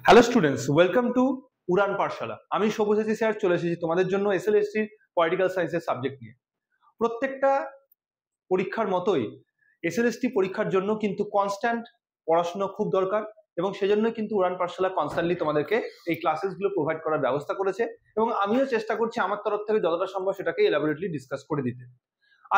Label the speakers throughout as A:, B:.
A: Hello students, welcome to উড়ান পাঠশালা। আমি সবুজাজি sir চলে এসেছি তোমাদের জন্য এসএলএসটি পলিটিক্যাল সায়েন্সের সাবজেক্ট নিয়ে। প্রত্যেকটা পরীক্ষার মতোই এসএলএসটি পরীক্ষার জন্য কিন্তু কনস্ট্যান্ট পড়াশোনা খুব দরকার, এবং সেজন্য কিন্তু উড়ান পাঠশালা কনস্ট্যান্টলি তোমাদেরকে এই ক্লাসেসগুলো প্রোভাইড করার ব্যবস্থা করেছে, এবং আমিও চেষ্টা করছি আমার তরফ থেকে যতটা সম্ভব সেটাকে এলাবোরেটলি ডিসকাস করে দিতে।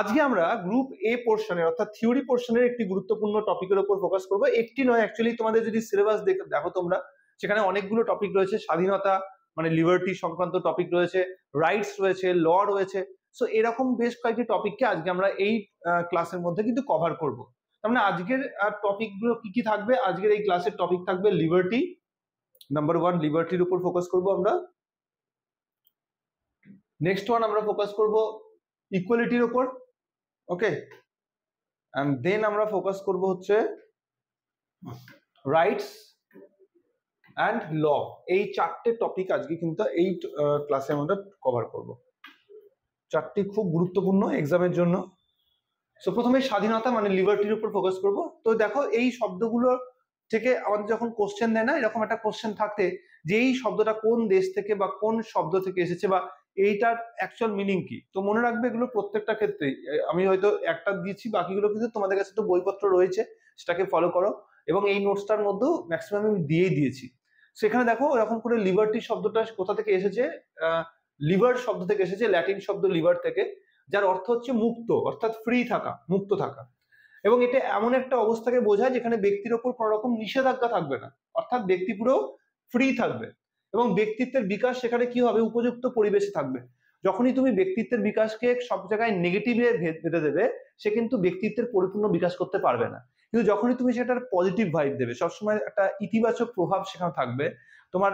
A: আজকে আমরা গ্রুপ এ পোর্শনের অর্থাৎ থিওরি পোর্শনের একটি গুরুত্বপূর্ণ টপিকের উপর ফোকাস করবো। একটি নয়, অ্যাকচুয়ালি তোমাদের যদি সিলেবাস দেখো তোমরা, সেখানে অনেকগুলো টপিক রয়েছে। স্বাধীনতা মানে লিবার্টি সংক্রান্ত টপিক রয়েছে, রাইটস রয়েছে, ল রয়েছে। সো এরকম বেশ কয়েকটি টপিককে আজকে আমরা এই ক্লাসের মধ্যে কিন্তু কভার করব। তার মানে আজকের টপিকগুলো কি কি থাকবে? আজকের এই ক্লাসের টপিক থাকবে লিবার্টি, নাম্বার 1 লিবার্টির উপর ফোকাস করব আমরা। নেক্সট ওয়ান আমরা ফোকাস করব ইকুয়ালিটির উপর, ওকে, এন্ড দেন আমরা ফোকাস করব হচ্ছে রাইটস অ্যান্ড ল। এই চারটে টপিক আজকে কিন্তু এই ক্লাসে আমরা কভার করব। চারটি খুব গুরুত্বপূর্ণ এক্সামের জন্য। সো প্রথমে স্বাধীনতা মানে লিবার্টির উপর ফোকাস করব। তো দেখো, এই শব্দগুলো থেকে আমাদের যখন কোশ্চেন দেয় না, এরকম একটা কোশ্চেন থাকতে যে এই শব্দটা কোন দেশ থেকে বা কোন শব্দ থেকে এসেছে বা এইটার অ্যাকচুয়াল মিনিং কি, তো মনে রাখবে এগুলো প্রত্যেকটা ক্ষেত্রেই। আমি হয়তো একটা দিয়েছি, বাকিগুলো কিন্তু তোমাদের কাছে তো বইপত্র রয়েছে, সেটাকে ফলো করো, এবং এই নোটসটার মধ্যেও ম্যাক্সিমাম আমি দিয়েই দিয়েছি। সেখানে দেখো এরকম করে লিবার্টি শব্দটা কোথা থেকে এসেছে, লিবার শব্দ থেকে এসেছে, ল্যাটিন শব্দ লিবার থেকে, যার অর্থ হচ্ছে মুক্ত, অর্থাৎ ফ্রি থাকা, মুক্ত থাকা। এবং এটা এমন একটা অবস্থাকে বোঝায় যেখানে ব্যক্তির ওপর কোনো রকম নিষেধাজ্ঞা থাকবে না, অর্থাৎ ব্যক্তি পুরো ফ্রি থাকবে, এবং ব্যক্তিত্বের বিকাশ সেখানে কি হবে, উপযুক্ত পরিবেশে থাকবে। যখনই তুমি ব্যক্তিত্বের বিকাশকে সব জায়গায় নেগেটিভে বেঁধে দেবে, সে কিন্তু ব্যক্তিত্বের পরিপূর্ণ বিকাশ করতে পারবে না। কিন্তু যখনই তুমি সেটার পজিটিভ ভাইব দেবে, সবসময় একটা ইতিবাচক প্রভাব সেখানে থাকবে, তোমার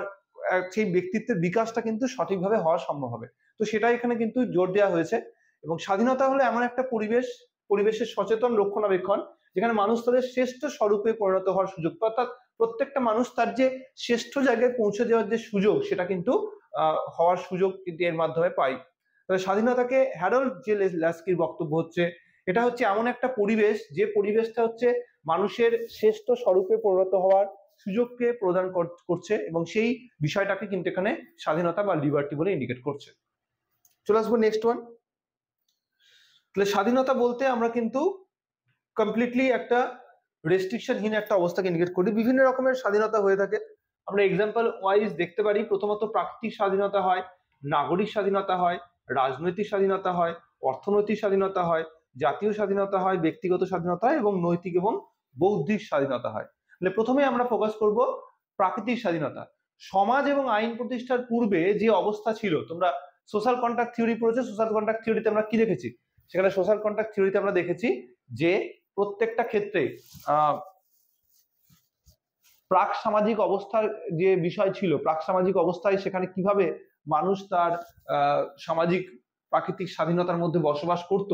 A: সেই ব্যক্তিত্বের বিকাশটা কিন্তু সঠিকভাবে হওয়া সম্ভব হবে। তো সেটা এখানে কিন্তু জোর দেওয়া হয়েছে। এবং স্বাধীনতা হলো এমন একটা পরিবেশের সচেতন রক্ষণাবেক্ষণ, যেখানে মানুষ তাদের শ্রেষ্ঠ স্বরূপে পরিণত হওয়ার সুযোগ পায়, অর্থাৎ প্রত্যেকটা মানুষ তার যে শ্রেষ্ঠ জায়গায় পৌঁছে যাওয়ার যে সুযোগ, সেটা কিন্তু হওয়ার সুযোগ কিন্তু এর মাধ্যমে পাই। তাহলে স্বাধীনতাকে হ্যারল্ড জে ল্যাস্কির বক্তব্য হচ্ছে, এটা হচ্ছে এমন একটা পরিবেশ, যে পরিবেশটা হচ্ছে মানুষের শ্রেষ্ঠ স্বরূপে পরিণত হওয়ার সুযোগকে প্রদান করছে, এবং সেই বিষয়টাকে কিন্তু এখানে স্বাধীনতা বা লিবার্টি বলে ইন্ডিকেট করছে। চলে আসবো নেক্সট ওয়ান। তাহলে স্বাধীনতা বলতে আমরা কিন্তু কমপ্লিটলি একটা রেস্ট্রিকশনহীন একটা অবস্থাকে ইন্ডিকেট করি। বিভিন্ন রকমের স্বাধীনতা হয়ে থাকে, আমরা এক্সাম্পল ওয়াইজ দেখতে পারি। প্রথমত প্রাকৃতিক স্বাধীনতা হয়, নাগরিক স্বাধীনতা হয়, রাজনৈতিক স্বাধীনতা হয়, অর্থনৈতিক স্বাধীনতা হয়, জাতীয় স্বাধীনতা হয়, ব্যক্তিগত স্বাধীনতা হয়, এবং নৈতিক এবং বৌদ্ধিক স্বাধীনতা হয়। তাহলে প্রথমে আমরা ফোকাস করব প্রাকৃতিক স্বাধীনতা। সমাজ এবং আইন প্রতিষ্ঠার পূর্বে যে অবস্থা ছিল, তোমরা সোশ্যাল কন্ট্রাক্ট থিওরি পড়েছো। সোশ্যাল কন্ট্রাক্ট থিওরিতে আমরা কি দেখেছি? সেখানে সোশ্যাল কন্ট্রাক্ট থিওরিতে আমরা দেখেছি যে প্রত্যেকটা ক্ষেত্রে প্রাক সামাজিক অবস্থার যে বিষয় ছিল, প্রাক সামাজিক অবস্থায় সেখানে কিভাবে মানুষ তার সামাজিক প্রাকৃতিক স্বাধীনতার মধ্যে বসবাস করত,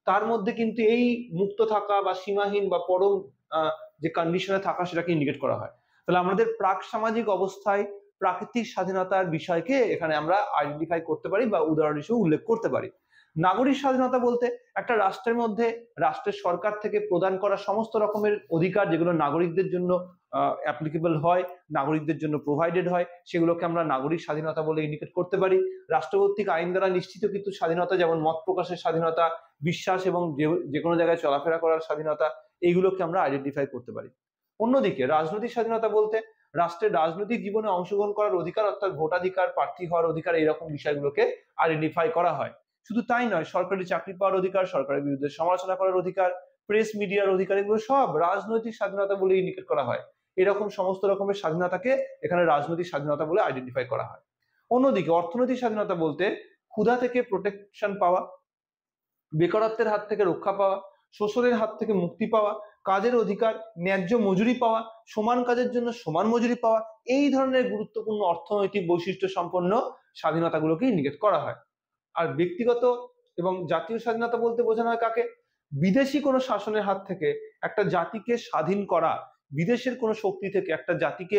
A: তার মধ্যে কিন্তু এই মুক্ত থাকা বা সীমাহীন বা পরম যে কন্ডিশনে থাকা, সেটাকে ইন্ডিকেট করা হয়। তাহলে আমাদের প্রাক সামাজিক অবস্থায় প্রাকৃতিক স্বাধীনতার বিষয়কে এখানে আমরা আইডেন্টিফাই করতে পারি বা উদাহরণ হিসেবে উল্লেখ করতে পারি। নাগরিক স্বাধীনতা বলতে একটা রাষ্ট্রের মধ্যে রাষ্ট্রের সরকার থেকে প্রদান করা সমস্ত রকমের অধিকার, যেগুলো নাগরিকদের জন্য অ্যাপ্লিকেবল হয়, নাগরিকদের জন্য প্রোভাইডেড হয়, সেগুলোকে আমরা নাগরিক স্বাধীনতা বলে ইন্ডিকেট করতে পারি। রাষ্ট্রকর্তৃক আইন দ্বারা নিশ্চিত কিন্তু স্বাধীনতা, যেমন মত প্রকাশের স্বাধীনতা, বিশ্বাস এবং যে কোনো জায়গায় চলাফেরা করার স্বাধীনতা, এইগুলোকে আমরা আইডেন্টিফাই করতে পারি। অন্যদিকে রাজনৈতিক স্বাধীনতা বলতে রাষ্ট্রের রাজনৈতিক জীবনে অংশগ্রহণ করার অধিকার, অর্থাৎ ভোটাধিকার, প্রার্থী হওয়ার অধিকার, এইরকম বিষয়গুলোকে আইডেন্টিফাই করা হয়। শুধু তাই নয়, সরকারি চাকরি পাওয়ার অধিকার, সরকারের বিরুদ্ধে সমালোচনা করার অধিকার, প্রেস মিডিয়ার অধিকার, এগুলো সব রাজনৈতিক স্বাধীনতা বলে ইন্ডিকেট করা হয়। এরকম সমস্ত রকমের স্বাধীনতাকে এখানে রাজনৈতিক স্বাধীনতা বলে আইডেন্টিফাই করা হয়। অন্যদিকে অর্থনৈতিক স্বাধীনতা বলতে ক্ষুধা থেকে প্রোটেকশন পাওয়া, বেকারত্বের হাত থেকে রক্ষা পাওয়া, শোষণের হাত থেকে মুক্তি পাওয়া, কাজের অধিকার, ন্যায্য মজুরি পাওয়া, সমান কাজের জন্য সমান মজুরি পাওয়া, এই ধরনের গুরুত্বপূর্ণ অর্থনৈতিক বৈশিষ্ট্য সম্পন্ন স্বাধীনতাগুলোকে ইন্ডিকেট করা হয়। আর ব্যক্তিগত এবং জাতীয় স্বাধীনতা বলতে বোঝানো হয় কাকে? বিদেশি কোনো শাসনের হাত থেকে একটা জাতিকে স্বাধীন করা, বিদেশের কোনো শক্তি থেকে একটা জাতিকে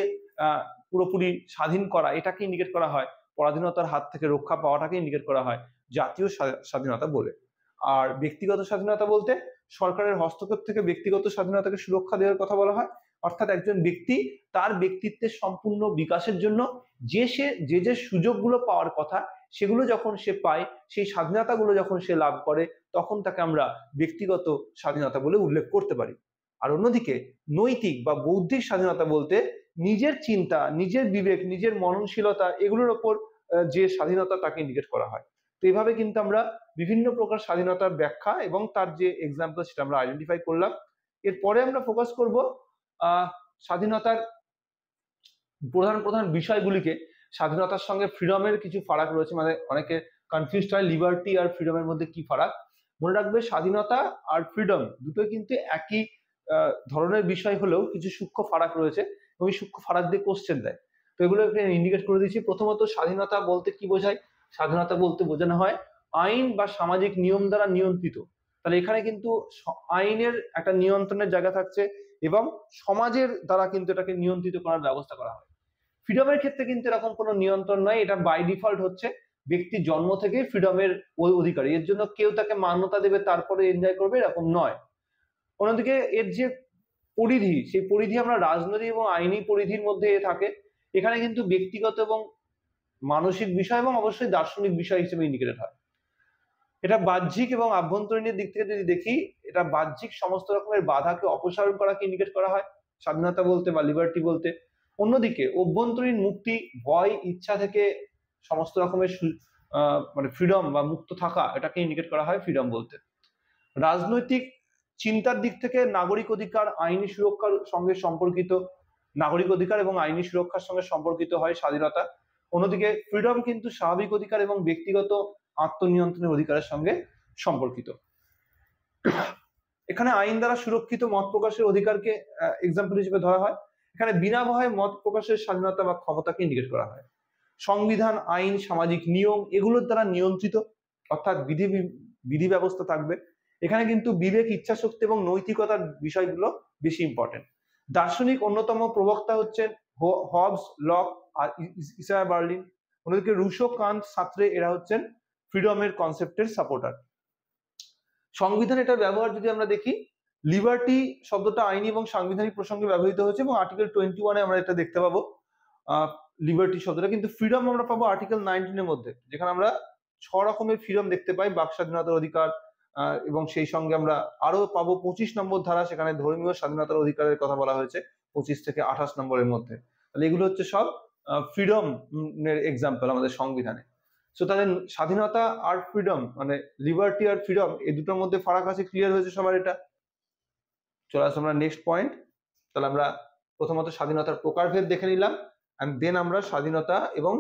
A: পুরোপুরি স্বাধীন করা, এটাকে ইন্ডিকেট করা হয়। পরাধীনতার হাত থেকে রক্ষা পাওয়াটাকে ইন্ডিকেট করা হয় জাতীয় স্বাধীনতা বলে। আর ব্যক্তিগত স্বাধীনতা বলতে সরকারের হস্তক্ষেপ থেকে ব্যক্তিগত স্বাধীনতাকে সুরক্ষা দেওয়ার কথা বলা হয়। অর্থাৎ একজন ব্যক্তি তার ব্যক্তিত্বের সম্পূর্ণ বিকাশের জন্য যে সুযোগগুলো পাওয়ার কথা সেগুলো যখন সে পায়, সেই স্বাধীনতাগুলো যখন সে লাভ করে, তখন তাকে আমরা ব্যক্তিগত স্বাধীনতা বলে উল্লেখ করতে পারি। আর অন্যদিকে নৈতিক বা বৌদ্ধিক স্বাধীনতা বলতে নিজের চিন্তা, নিজের বিবেক, নিজের মননশীলতা এগুলোর ওপর যে স্বাধীনতা তাকে ইন্ডিকেট করা হয়। তো এইভাবে কিন্তু আমরা বিভিন্ন প্রকার স্বাধীনতার ব্যাখ্যা এবং তার যে এক্সাম্পল সেটা আমরা আইডেন্টিফাই করলাম। এরপরে আমরা ফোকাস করব স্বাধীনতার প্রধান প্রধান বিষয়গুলিকে। স্বাধীনতার সঙ্গে ফ্রিডমের কিছু ফারাক রয়েছে, মানে অনেকে কনফিউজড হয় লিবার্টি আর ফ্রিডমের মধ্যে কি ফারাক। মনে রাখবে স্বাধীনতা আর ফ্রিডম দুটোই কিন্তু একই ধরনের বিষয় হলেও কিছু সূক্ষ্ম ফারাক রয়েছে, এবং এই সূক্ষ্ম ফারাক দিয়ে কোশ্চেন দেয়। তো এগুলো ইন্ডিকেট করে দিচ্ছি। প্রথমত স্বাধীনতা বলতে কি বোঝায়? স্বাধীনতা বলতে বোঝানো হয় আইন বা সামাজিক নিয়ম দ্বারা নিয়ন্ত্রিত। তাহলে এখানে কিন্তু আইনের একটা নিয়ন্ত্রণের জায়গা থাকছে এবং সমাজের দ্বারা কিন্তু এটাকে নিয়ন্ত্রিত করার ব্যবস্থা করা হয়। ফ্রিডমের ক্ষেত্রে কিন্তু এরকম কোনো নিয়ন্ত্রণ নয়, এটা বাই ডিফল্ট হচ্ছে ব্যক্তি জন্ম থেকে ফ্রিডমের অধিকারী, এর জন্য কেউ তাকে মান্যতা দেবে তারপরে এনজয় করবে এরকম নয়। অন্যদিকে এর যে পরিধি, সেই পরিধি আমরা রাজনৈতিক এবং আইনি পরিধির মধ্যে থাকে। এখানে কিন্তু ব্যক্তিগত এবং মানসিক বিষয় এবং অবশ্যই দার্শনিক বিষয় হিসেবে ইন্ডিকেটেড হয়। এটা বাহ্যিক এবং আভ্যন্তরীণের দিক থেকে যদি দেখি, এটা বাহ্যিক সমস্ত রকমের বাধাকে অপসারণ করাকে ইন্ডিকেট করা হয় স্বাধীনতা বলতে বা লিবার্টি বলতে। অন্যদিকে অভ্যন্তরীণ মুক্তি, ভয়, ইচ্ছা থেকে সমস্ত রকমের মানে ফ্রিডম বা মুক্ত থাকা, এটাকে ইন্ডিকেট করা হয় ফ্রিডম বলতে। রাজনৈতিক চিন্তার দিক থেকে নাগরিক অধিকার, আইনি সুরক্ষার সঙ্গে সম্পর্কিত, নাগরিক অধিকার এবং আইনি সুরক্ষার সঙ্গে সম্পর্কিত হয় স্বাধীনতা। অন্যদিকে ফ্রিডম কিন্তু স্বাভাবিক অধিকার এবং ব্যক্তিগত আত্মনিয়ন্ত্রণের অধিকারের সঙ্গে সম্পর্কিত। এখানে আইন দ্বারা সুরক্ষিত মত প্রকাশের অধিকারকে এক্সাম্পল হিসেবে ধরা হয়। এখানে বিনা ভয়ে মত প্রকাশের স্বাধীনতা বা ক্ষমতাকে ইন্ডিকেট করা হয়। সংবিধান, আইন, সামাজিক নিয়ম এগুলোর দ্বারা নিয়ন্ত্রিত, অর্থাৎ বিধি ব্যবস্থা থাকবে। এখানে কিন্তু বিবেক, ইচ্ছা শক্তি এবং নৈতিকতার বিষয়গুলো বেশি ইম্পর্টেন্ট। দার্শনিক অন্যতম প্রবক্তা হচ্ছেন হবস, লক আর ইসায়া বার্লিন। অন্যদিকে রুশো, কান্ট, সার্ত্রে এরা হচ্ছেন ফ্রিডমের কনসেপ্টের সাপোর্টার। সংবিধান এটার ব্যবহার যদি আমরা দেখি, লিবার্টি শব্দটা আইনি এবং সাংবিধানিক প্রসঙ্গে ব্যবহৃত হয়েছে এবং আর্টিকেল 21 আমরা এটা দেখতে পাবো লিবার্টি শব্দটা। কিন্তু ফ্রিডম আমরা পাবো আর্টিকেল 19 এর মধ্যে, যেখানে আমরা 6 রকমের ফ্রিডম দেখতে পাই। বাক স্বাধীনতার অধিকার এবং সেই সঙ্গে আমরা আরো পাবো 25 নম্বর ধারা, সেখানে ধর্মীয় স্বাধীনতার অধিকারের কথা বলা হয়েছে 25 থেকে 28 নম্বরের মধ্যে। তাহলে এগুলো হচ্ছে সব ফ্রিডম এর এক্সাম্পল আমাদের সংবিধানে। সো তাহলে স্বাধীনতা আর ফ্রিডম, মানে লিবার্টি আর ফ্রিডম, এই দুটোর মধ্যে ফারাক আছে, ক্লিয়ার হয়েছে সবার এটা? চলে আসো আমরা নেক্সট পয়েন্ট। তাহলে আমরা প্রথমত স্বাধীনতার প্রকারভেদ দেখে নিলাম, এন্ড দেন আমরা স্বাধীনতা এবং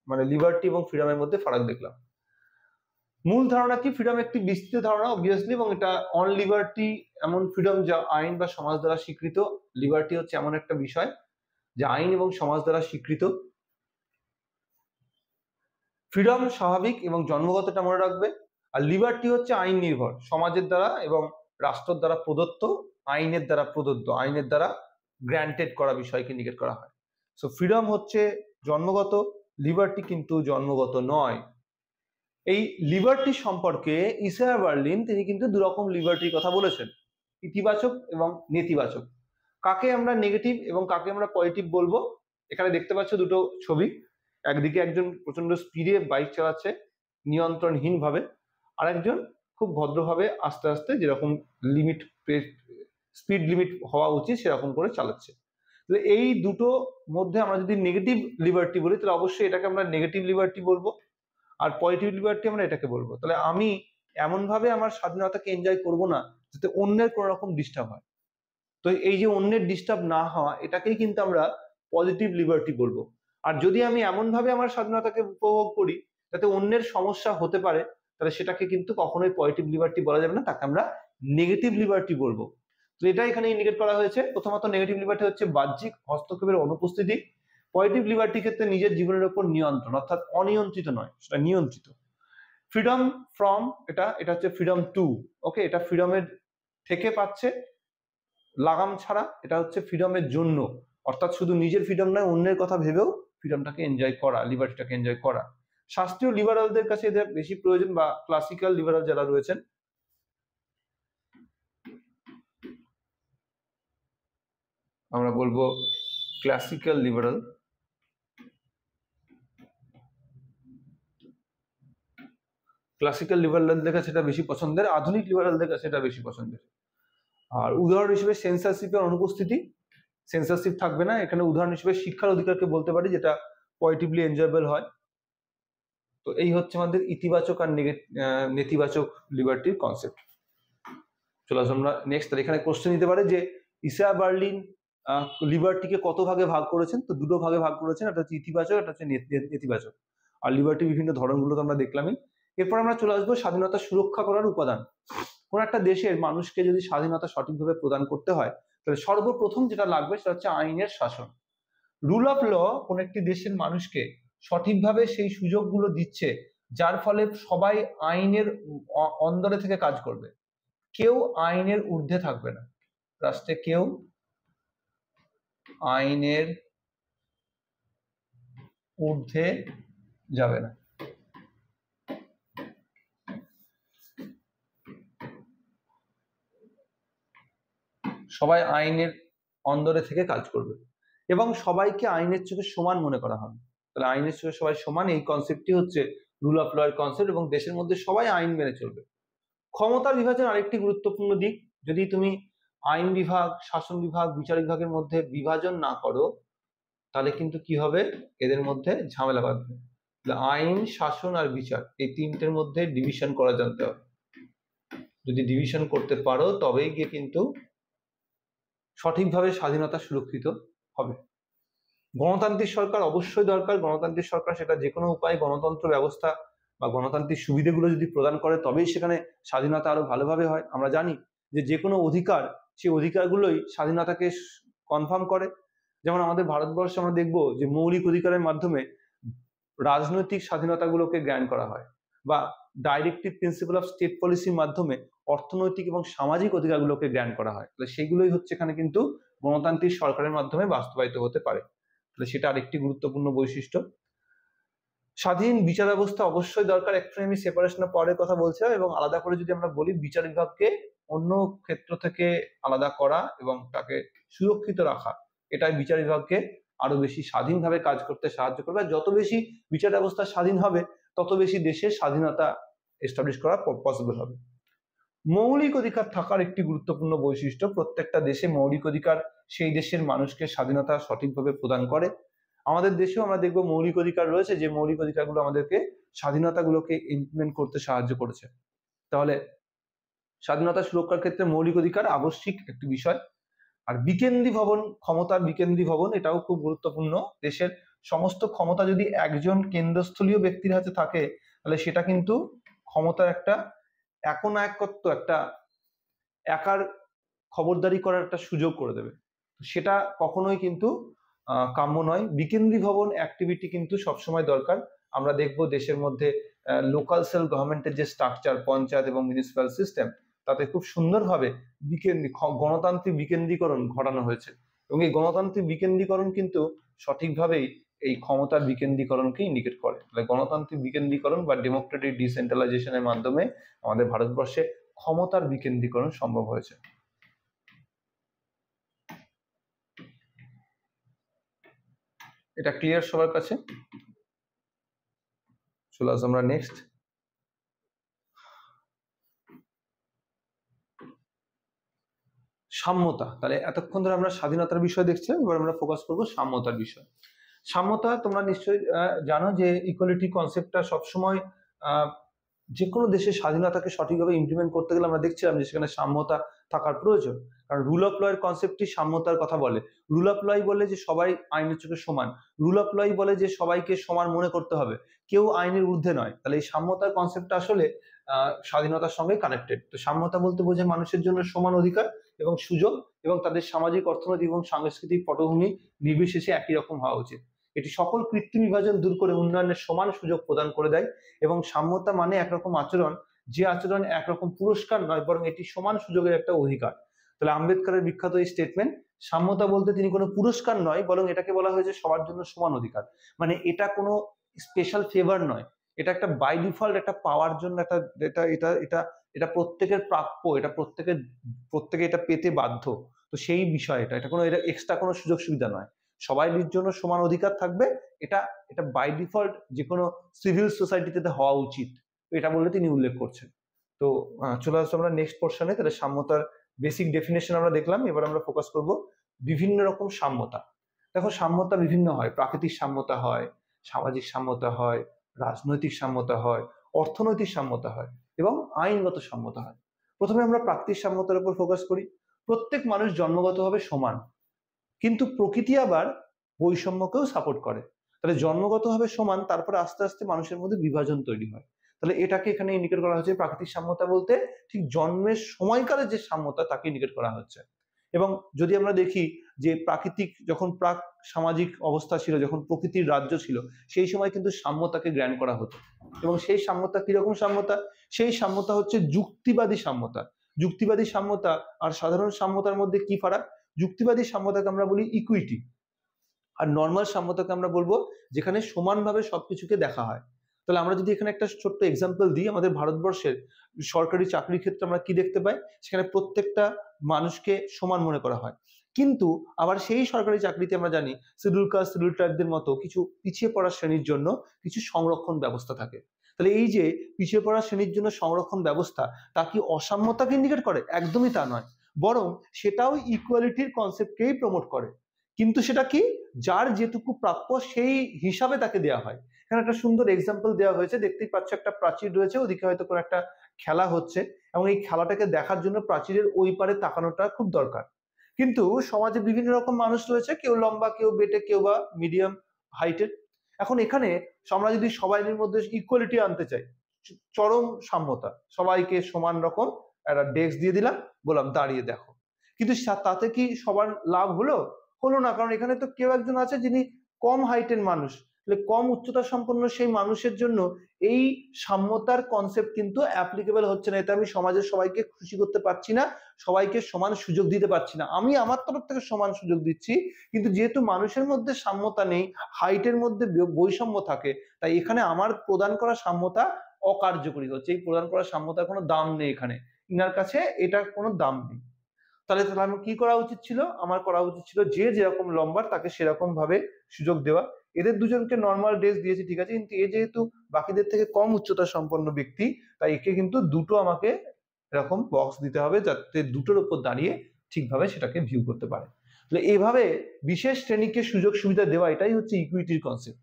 A: মানে লিবার্টি এবং ফ্রিডমের মধ্যে ফারাক দেখলাম। মূল ধারণা কি? ফ্রিডম একটি বিস্তৃত ধারণা অবভিয়াসলি, এবং এটা অন লিবার্টি এমন ফ্রিডম যা আইন বা সমাজ দ্বারা স্বীকৃত। লিবার্টি হচ্ছে এমন একটা বিষয় যা আইন এবং সমাজ দ্বারা স্বীকৃত। ফ্রিডম স্বাভাবিক এবং জন্মগতটা মনে রাখবে, আর লিবার্টি হচ্ছে আইন নির্ভর, সমাজের দ্বারা এবং রাষ্ট্রের দ্বারা প্রদত্ত, আইনের দ্বারা প্রদত্ত, আইনের দ্বারা গ্র্যান্টেড করা বিষয়কে ইন্ডিকেট করা হয়। সো ফ্রিডম হচ্ছে জন্মগত, লিবার্টি কিন্তু জন্মগত নয়। এই লিবার্টি সম্পর্কে ইসায়া বার্লিন তিনি কিন্তু দুরকম লিবার্টির কথা বলেছেন, ইতিবাচক এবং নেতিবাচক। কাকে আমরা নেগেটিভ এবং কাকে আমরা পজিটিভ বলবো, এখানে দেখতে পাচ্ছ দুটো ছবি। একদিকে একজন প্রচন্ড স্পিডে বাইক চালাচ্ছে নিয়ন্ত্রণহীন ভাবে, আর একজন খুব ভদ্রভাবে আস্তে আস্তে যেরকম লিমিট স্পিড লিমিট হওয়া উচিত সেরকম করে চালাচ্ছে। তাহলে এই দুটো মধ্যে আমরা যদি নেগেটিভ লিবার্টি বলি, তাহলে অবশ্যই এটাকে আমরা নেগেটিভ লিবার্টি বলবো, আর পজিটিভ লিবার্টি আমরা এটাকে বলবো। তাহলে আমি এমন ভাবে আমার স্বাধীনতাকে এনজয় করব না যাতে অন্যের কোনো রকম ডিস্টার্ব হয়। তো এই যে অন্যের ডিস্টার্ব না হওয়া, এটাকেই কিন্তু আমরা পজিটিভ লিবার্টি বলবো। আর যদি আমি এমন ভাবে আমার স্বাধীনতাকে উপভোগ করি যাতে অন্যের সমস্যা হতে পারে, তাহলে সেটাকে কিন্তু কখনোই পজিটিভ লিবার্টি বলা যাবে না, তাকে আমরা নেগেটিভ লিবার্টি বলবো। তো এটা এখানে ইন্ডিকেট করা হয়েছে। প্রথমত নেগেটিভ লিবার্টি হচ্ছে বাহ্যিক হস্তক্ষেপের অনুপস্থিতি। পজিটিভ লিবার্টি ক্ষেত্রে নিজের জীবনের উপর নিয়ন্ত্রণ, অর্থাৎ অনিয়ন্ত্রিত নয়, সেটা নিয়ন্ত্রিত। ফ্রিডম ফ্রম, এটা হচ্ছে ফ্রিডম টু। ওকে, এটা ফ্রিডমের থেকে পাচ্ছে লাগাম ছাড়া, এটা হচ্ছে ফ্রিডমের জন্য, অর্থাৎ শুধু নিজের ফ্রিডম নয়, অন্যের কথা ভেবেও ফ্রিডমটাকে এনজয় করা, লিবার্টিটাকে এনজয় করা। শাস্ত্রীয় লিবারালদের কাছে এদের বেশি প্রয়োজন, বা ক্লাসিক্যাল লিবারাল যারা রয়েছেন, আমরা বলবো ক্লাসিক্যাল লিবারাল। ক্লাসিক্যাল লিবারালদের কাছে এটা বেশি পছন্দের, আধুনিক লিবারালদের কাছে এটা বেশি পছন্দের। আর উদাহরণ হিসেবে সেন্সরশিপের অনুপস্থিতি, সেন্সরশিপ থাকবে না এখানে। উদাহরণ হিসেবে শিক্ষার অধিকারকে বলতে পারি, যেটা পজিটিভলি এনজয়েবল হয়। তো এই হচ্ছে আমাদের ইতিবাচক আর নেতিবাচক লিবার্টির কনসেপ্ট। চলো আমরা নেক্সট। এখানে কোশ্চেন নিতে পারে যে ইসায়া বার্লিন লিবার্টিকে কত ভাগে ভাগ করেছেন। তো দুটো ভাগে ভাগ করেছেন, একটা হচ্ছে ইতিবাচক, একটা হচ্ছে নেতিবাচক। আর লিবার্টি বিভিন্ন ধরনগুলো তো আমরা দেখলামই। এরপর আমরা চলে আসবো স্বাধীনতা সুরক্ষা করার উপাদান। কোন একটা দেশের মানুষকে যদি স্বাধীনতা সঠিকভাবে প্রদান করতে হয়, তাহলে সর্বপ্রথম যেটা লাগবে সেটা হচ্ছে আইনের শাসন। রুল অফ ল কোন একটি দেশের মানুষকে সঠিকভাবে সেই সুযোগগুলো দিচ্ছে যার ফলে সবাই আইনের অন্দরে থেকে কাজ করবে, কেউ আইনের ঊর্ধ্বে থাকবে না, রাষ্ট্রে কেউ আইনের ঊর্ধ্বে যাবে না। সবাই আইনের অন্দরে থেকে কাজ করবে এবং সবাইকে আইনের চোখে সমান মনে করা হবে। তাহলে আইনের চোখে সবাই সমান, এই কনসেপ্টটি হচ্ছে রুল অফ ল এর কনসেপ্ট, এবং দেশের মধ্যে সবাই আইন মেনে চলবে। ক্ষমতার বিভাজন আরেকটি গুরুত্বপূর্ণ দিক। যদি তুমি আইন বিভাগ, শাসন বিভাগ, বিচার বিভাগের মধ্যে বিভাজন না করো, তাহলে কিন্তু কি হবে, এদের মধ্যে ঝামেলা বাঁধবে। আইন, শাসন আর বিচার, এই তিনটের মধ্যে ডিভিশন করা জানতে হবে। যদি ডিভিশন করতে পারো তবেই গিয়ে কিন্তু সঠিকভাবে স্বাধীনতা সুরক্ষিত হবে। গণতান্ত্রিক সরকার অবশ্যই দরকার। গণতান্ত্রিক সরকার সেটা যে কোনো উপায়ে গণতন্ত্র ব্যবস্থা বা গণতান্ত্রিক সুবিধাগুলো যদি প্রদান করে তবেই সেখানে স্বাধীনতা আরো ভালোভাবে হয়। আমরা জানি যে কোনো অধিকার, সেই অধিকারগুলোই স্বাধীনতাকে কনফার্ম করে। যেমন আমাদের ভারতবর্ষে আমরা দেখবো যে মৌলিক অধিকারের মাধ্যমে রাজনৈতিক স্বাধীনতাগুলোকে গ্র্যান্ট করা হয়, বা ডাইরেক্টিভ প্রিন্সিপাল অফ স্টেট পলিসির মাধ্যমে অর্থনৈতিক এবং সামাজিক অধিকারগুলোকে গ্র্যান্ট করা হয়। তাহলে সেগুলোই হচ্ছে এখানে কিন্তু গণতান্ত্রিক সরকারের মাধ্যমে বাস্তবায়িত হতে পারে। তাহলে সেটা আরেকটি গুরুত্বপূর্ণ বৈশিষ্ট্য। স্বাধীন বিচার ব্যবস্থা অবশ্যই দরকার। একটু আমি সেপারেশন অফ পাওয়ারের কথা বলছিলাম, এবং আলাদা করে যদি আমরা বলি, বিচার বিভাগকে অন্য ক্ষেত্র থেকে আলাদা করা এবং তাকে সুরক্ষিত রাখা, এটাই বিচার বিভাগকে আরো বেশি স্বাধীনভাবে কাজ করতে সাহায্য করবে। যত বেশি বিচার ব্যবস্থা স্বাধীন হবে, তত বেশি দেশের স্বাধীনতা এস্টাবলিশ করা পসিবল হবে। মৌলিক অধিকার থাকার একটি গুরুত্বপূর্ণ বৈশিষ্ট্য। প্রত্যেকটা দেশে মৌলিক অধিকার সেই দেশের মানুষকে স্বাধীনতা সঠিকভাবে প্রদান করে। আমাদের দেশেও আমরা দেখবো মৌলিক অধিকার রয়েছে, যে মৌলিক অধিকারগুলো আমাদেরকে স্বাধীনতাগুলোকে ইমপ্লিমেন্ট করতে সাহায্য করেছে। তাহলে স্বাধীনতা সুরক্ষার ক্ষেত্রে মৌলিক অধিকার আবশ্যিক একটি বিষয়। আর বিকেন্দ্রী ভবন, ক্ষমতার বিকেন্দ্রী ভবন, এটাও খুব গুরুত্বপূর্ণ। দেশের সমস্ত ক্ষমতা যদি একজন কেন্দ্রস্থলীয় ব্যক্তির হাতে থাকে, তাহলে সেটা কিন্তু ক্ষমতার একটা একনায়কত্ব, একটা একার খবরদারি করার একটা সুযোগ করে দেবে। সেটা কখনোই কিন্তু কাম্য নয়। বিকেন্দ্রী ভবন অ্যাক্টিভিটি কিন্তু সবসময় দরকার। আমরা দেখব দেশের মধ্যে লোকাল সেলফ গভর্নমেন্টের যে স্ট্রাকচার, পঞ্চায়েত এবং মিউনিসিপ্যাল সিস্টেম, তাতে খুব সুন্দরভাবে গণতান্ত্রিক বিকেন্দ্রীকরণ ঘটানো হয়েছে, এবং এই গণতান্ত্রিক বিকেন্দ্রীকরণ কিন্তু সঠিকভাবেই এই ক্ষমতার বিকেন্দ্রীকরণকে ইন্ডিকেট করে। তাহলে গণতান্ত্রিক বিকেন্দ্রীকরণ বা ডেমোক্রেটিক ডিসেন্ট্রালাইজেশনের মাধ্যমে আমাদের ভারতবর্ষে ক্ষমতার বিকেন্দ্রীকরণ সম্ভব হয়েছে। এটা ক্লিয়ার সবার কাছে? চলে আসবো আমরা নেক্সট। সাম্যতা। তাহলে এতক্ষণ ধরে আমরা স্বাধীনতার বিষয় দেখছিলাম, এবার আমরা ফোকাস করব সাম্যতার বিষয়। সাম্যতা, তোমরা নিশ্চয়ই জানো যে ইকুয়ালিটি কনসেপ্টটা সবসময় যে কোনো দেশের স্বাধীনতাকে সঠিকভাবে ইমপ্লিমেন্ট করতে গেলে আমরা দেখছিলাম যে সেখানে সাম্যতা থাকার প্রয়োজন। কারণ রুল অফ ল এর কনসেপ্টটি সাম্যতার কথা বলে। রুল অফ লই বলে যে সবাই আইনের চোখে সমান। রুল অফ লই বলে যে সবাইকে সমান মনে করতে হবে, কেউ আইনের ঊর্ধ্বে নয়। তাহলে এই সাম্যতার কনসেপ্টটা আসলে স্বাধীনতার সঙ্গে কানেক্টেড। তো সাম্যতা বলতে বোঝে মানুষের জন্য সমান অধিকার এবং সুযোগ, এবং তাদের সামাজিক, অর্থনৈতিক এবং সাংস্কৃতিক পটভূমি নির্বিশেষে একই রকম হওয়া উচিত। এটি সকল কৃত্রিম বিভাজন দূর করে উন্নয়নের সমান সুযোগ প্রদান করে দেয়। এবং সাম্যতা মানে একরকম আচরণ, যে আচরণ একরকম পুরস্কার নয়, বরং এটি সমান সুযোগের একটা অধিকার। তাহলে আম্বেদকরের বিখ্যাত এই স্টেটমেন্ট, সাম্যতা বলতে তিনি কোনো পুরস্কার নয়, বরং এটাকে বলা হয়েছে সবার জন্য সমান অধিকার। মানে এটা কোনো স্পেশাল ফেভার নয়, এটা একটা বাই ডিফল্ট একটা পাওয়ার জন্য একটা, এটা এটা এটা এটা প্রত্যেকের প্রাপ্য, এটা প্রত্যেকে এটা পেতে বাধ্য। তো তো সেই বিষয়টা, এটা কোনো এক্সট্রা কোনো সুযোগ সুবিধা নয়, সবাইয়ের জন্য সমান অধিকার থাকবে, এটা এটা বাই ডিফল্ট যে কোনো সিভিল সোসাইটিতে হওয়া উচিত, এটা বলে তিনি উল্লেখ করছেন। তো চলে আসছে আমরা নেক্সট পোর্শনে। তাহলে সাম্যতার বেসিক ডেফিনেশন আমরা দেখলাম, এবার আমরা ফোকাস করব বিভিন্ন রকম সাম্যতা। দেখো সাম্যতা বিভিন্ন হয়, প্রাকৃতিক সাম্যতা হয়, সামাজিক সাম্যতা হয়, রাজনৈতিক সাম্যতা হয়, অর্থনৈতিক সাম্যতা হয় এবং আইনগত সাম্যতা হয়। প্রথমে আমরা প্রাকৃতিক সাম্যতার উপর ফোকাস করি। প্রত্যেক মানুষ জন্মগতভাবে সমান, কিন্তু প্রকৃতি আবার বৈষম্যকেও সাপোর্ট করে। তাহলে জন্মগতভাবে সমান, তারপরে আস্তে আস্তে মানুষের মধ্যে বিভাজন তৈরি হয়। তাহলে এটাকে এখানে ইন্ডিকেট করা হচ্ছে প্রাকৃতিক সাম্যতা বলতে, ঠিক জন্মের সময়কালে যে সাম্যতা তাকে ইন্ডিকেট করা হচ্ছে। এবং যদি আমরা দেখি যে প্রাকৃতিক যখন প্রাক সামাজিক অবস্থা ছিল, যখন প্রকৃতির রাজ্য ছিল, সেই সময় কিন্তু সাম্যতাকে গ্র্যান্ড করা হতো। এবং সেই সাম্যতা কিরকম সাম্যতা? সেই সাম্যতা হচ্ছে যুক্তিবাদী সাম্যতা। যুক্তিবাদী সাম্যতা আর সাধারণ সাম্যতার মধ্যে কি ফারাক? যুক্তিবাদী সাম্যতাকে আমরা বলি ইকুইটি, আর নর্মাল সাম্যতাকে আমরা বলবো যেখানে সমানভাবে সবকিছুকে দেখা হয়। তাহলে আমরা যদি এখানে একটা ছোট্ট এক্সাম্পল দিই, আমাদের ভারতবর্ষের সরকারি চাকরির ক্ষেত্রে আমরা কি দেখতে পাই? সেখানে প্রত্যেকটা মানুষকে সমান মনে করা হয়, কিন্তু আবার সেই সরকারি চাকরিতে আমরা জানি শিডিউল কাস্ট শিডিউল ট্রাইবদের মতো কিছু পিছিয়ে পড়া শ্রেণীর জন্য কিছু সংরক্ষণ ব্যবস্থা থাকে। তাহলে এই যে পিছিয়ে পড়া শ্রেণীর জন্য সংরক্ষণ ব্যবস্থা, তা কি অসাম্যতাকে ইন্ডিকেট করে? একদমই তা নয়, বরং সেটাও ইকুয়ালিটির কনসেপ্টকেই প্রমোট করে। কিন্তু সেটা কি? যার যেটুকু প্রাপ্য সেই হিসাবে তাকে দেওয়া হয়। এখানে একটা সুন্দর এক্সাম্পল দেওয়া হয়েছে, দেখতেই পাচ্ছ একটা প্রাচীর রয়েছে, ওদিকে হয়তো কোনো একটা খেলা হচ্ছে এবং এই খেলাটাকে দেখার জন্য প্রাচীরের ওই পারে তাকানোটা খুব দরকার। কিন্তু সমাজে বিভিন্ন রকম মানুষ রয়েছে, কেউ লম্বা, কেউ বেটে, কেউ বা মিডিয়াম হাইটের। এখন এখানে আমরা যদি সবাইয়ের মধ্যে ইকুয়ালিটি আনতে চাই, চরম সাম্যতা, সবাইকে সমান রকম একটা ডেস্ক দিয়ে দিলাম, বললাম দাঁড়িয়ে দেখো, কিন্তু তাতে কি সবার লাভ হলো? হলো না, কারণ এখানে তো কেউ একজন আছে যিনি কম হাইটের মানুষ, তাহলে কম উচ্চতা সম্পন্ন সেই মানুষের জন্য এই সাম্যতার কনসেপ্ট কিন্তু অ্যাপ্লিকেবল হচ্ছে না। এতে আমি সমাজের সবাইকে খুশি করতে পারছি না, সবাইকে সমান সুযোগ দিতে পারছি না। আমি আমার তরফ থেকে সমান সুযোগ দিচ্ছি, কিন্তু যেহেতু মানুষের মধ্যে সাম্যতা নেই, হাইটের মধ্যে বৈষম্য থাকে, তাই এখানে আমার প্রদান করা সাম্যতা অকার্যকরী হচ্ছে। এই প্রদান করা সাম্যতার কোনো দাম নেই, এখানে ইনার কাছে এটা কোনো দাম নেই। তাহলে আমার কি করা উচিত ছিল? আমার করা উচিত ছিল যে যেরকম লম্বার তাকে সেরকম ভাবে সুযোগ দেওয়া। এদের দুজনকে নর্মাল ডেস্ক দিয়েছি, ঠিক আছে, কিন্তু এ যেহেতু বাকিদের থেকে কম উচ্চতা সম্পন্ন ব্যক্তি, তাই একে কিন্তু দুটো আমাকে এরকম বক্স দিতে হবে, যাতে দুটোর উপর দাঁড়িয়ে ঠিকভাবে সেটাকে ভিউ করতে পারে। তাহলে এইভাবে বিশেষ শ্রেণীকে সুযোগ সুবিধা দেওয়া, এটাই হচ্ছে ইকুইটির কনসেপ্ট।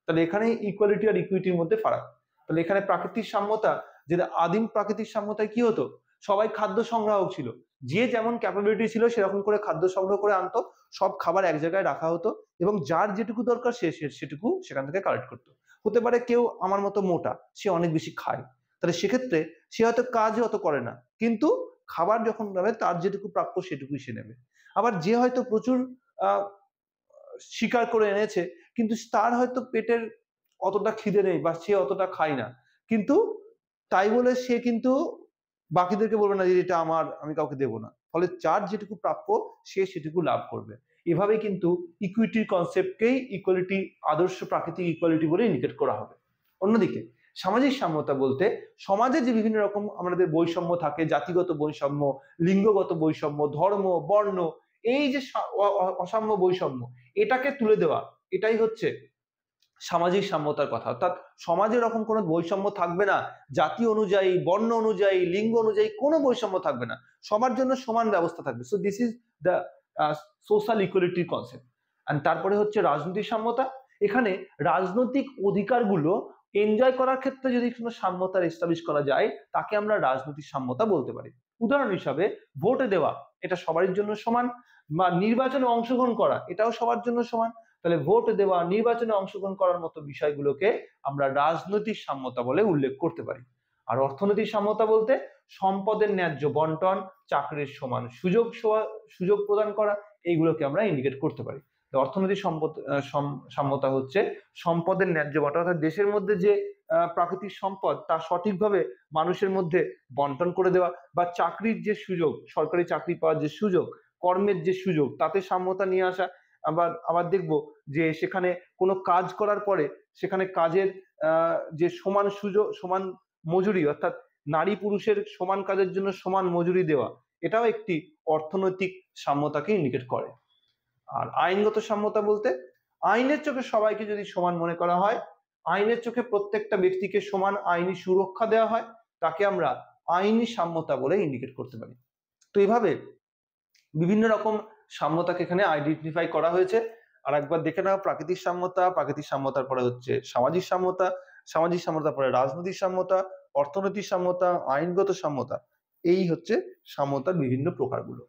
A: তাহলে এখানে ইকুয়ালিটি আর ইকুইটির মধ্যে ফারাক। তাহলে এখানে প্রাকৃতিক সাম্যতা, যেটা আদিম প্রাকৃতিক সাম্যতায় কি হতো? সবাই খাদ্য সংগ্রাহক ছিল, যে যেমন ক্যাপাবিলিটি ছিল সেরকম করে খাদ্য সংগ্রহ করে আনতো, সব খাবার এক জায়গায় রাখা হতো এবং যার যেটুকু দরকার সে সেটুকু সেখান থেকে কালেক্ট করতো। হতে পারে কেউ আমার মতো মোটা, সে অনেক বেশি খায়, তাহলে সেক্ষেত্রে সে হয়তো কাজ অত করে না, কিন্তু খাবার যখন নেবে তার যেটুকু প্রাপ্য সেটুকুই সে নেবে। আবার যে হয়তো প্রচুর শিকার করে এনেছে, কিন্তু তার হয়তো পেটের অতটা খিদে নেই বা সে অতটা খায় না, কিন্তু তাই বলে সে কিন্তু বাকিদেরকে বলবে না যে এটা আমার, আমি কাউকে দেবো না। ফলে যার যেটুকু প্রাপ্য সে সেটুকু লাভ করবে। এভাবে কিন্তু ইকুইটির কনসেপ্টকেই ইকুয়ালিটি, আদর্শ প্রাকৃতিক ইকুয়ালিটি বলে ইন্ডিকেট করা হবে। অন্যদিকে সামাজিক সাম্যতা বলতে সমাজে যে বিভিন্ন রকম আমাদের বৈষম্য থাকে, জাতিগত বৈষম্য, লিঙ্গগত বৈষম্য, ধর্ম, বর্ণ, এই যে অসাম্য বৈষম্য, এটাকে তুলে দেওয়া, এটাই হচ্ছে সামাজিক সাম্যতার কথা। অর্থাৎ সমাজে এরকম কোনো বৈষম্য থাকবে না, জাতি অনুযায়ী, বর্ণ অনুযায়ী, লিঙ্গ অনুযায়ী কোনো বৈষম্য থাকবে না, সবার জন্য সমান ব্যবস্থা থাকবে। So this is the social equality concept. And তারপরে হচ্ছে রাজনৈতিক সাম্যতা। এখানে রাজনৈতিক অধিকারগুলো এনজয় করার ক্ষেত্রে যদি কোনো সাম্যতার এস্টাবলিশ করা যায়, তাকে আমরা রাজনৈতিক সাম্যতা বলতে পারি। উদাহরণ হিসাবে ভোটে দেওয়া, এটা সবার জন্য সমান, বা নির্বাচনে অংশগ্রহণ করা, এটাও সবার জন্য সমান। তাহলে ভোট দেওয়া, নির্বাচনে অংশগ্রহণ করার মতো বিষয়গুলোকে আমরা রাজনৈতিক সাম্যতা বলে উল্লেখ করতে পারি। আর অর্থনৈতিক সাম্যতা বলতে সম্পদের ন্যায্য বন্টন, চাকরির সমান সুযোগ প্রদান করা, এইগুলোকে আমরা ইন্ডিকেট করতে পারি। অর্থনৈতিক সাম্যতা হচ্ছে সম্পদের ন্যায্য বন্টন, অর্থাৎ দেশের মধ্যে যে প্রাকৃতিক সম্পদ তা সঠিকভাবে মানুষের মধ্যে বন্টন করে দেওয়া, বা চাকরির যে সুযোগ, সরকারি চাকরি পাওয়ার যে সুযোগ, কর্মের যে সুযোগ, তাতে সাম্যতা নিয়ে আসা। আবার দেখবো যে সেখানে কোনো কাজ করার পরে সেখানে কাজের যে সমান সুযোগ, সমান মজুরি, অর্থাৎ নারী পুরুষের সমান কাজের জন্য সমান মজুরি দেওয়া, এটাও একটি অর্থনৈতিক সাম্যতাকে ইন্ডিকেট করে। আর আইনগত সাম্যতা বলতে আইনের চোখে সবাইকে যদি সমান মনে করা হয়, আইনের চোখে প্রত্যেকটা ব্যক্তিকে সমান আইনি সুরক্ষা দেওয়া হয়, তাকে আমরা আইনি সাম্যতা বলে ইন্ডিকেট করতে পারি। তো এইভাবে বিভিন্ন রকম সাম্যতাকে এখানে আইডেন্টিফাই করা হয়েছে। আর একবার দেখে নাও প্রাকৃতিক সাম্যতা, প্রাকৃতিক সাম্যতার পরে হচ্ছে সামাজিক সাম্যতা, সামাজিক সাম্যতার পরে রাজনৈতিক সাম্যতা, অর্থনৈতিক সাম্যতা, আইনগত সাম্যতা। এই হচ্ছে সাম্যতার বিভিন্ন প্রকারগুলো।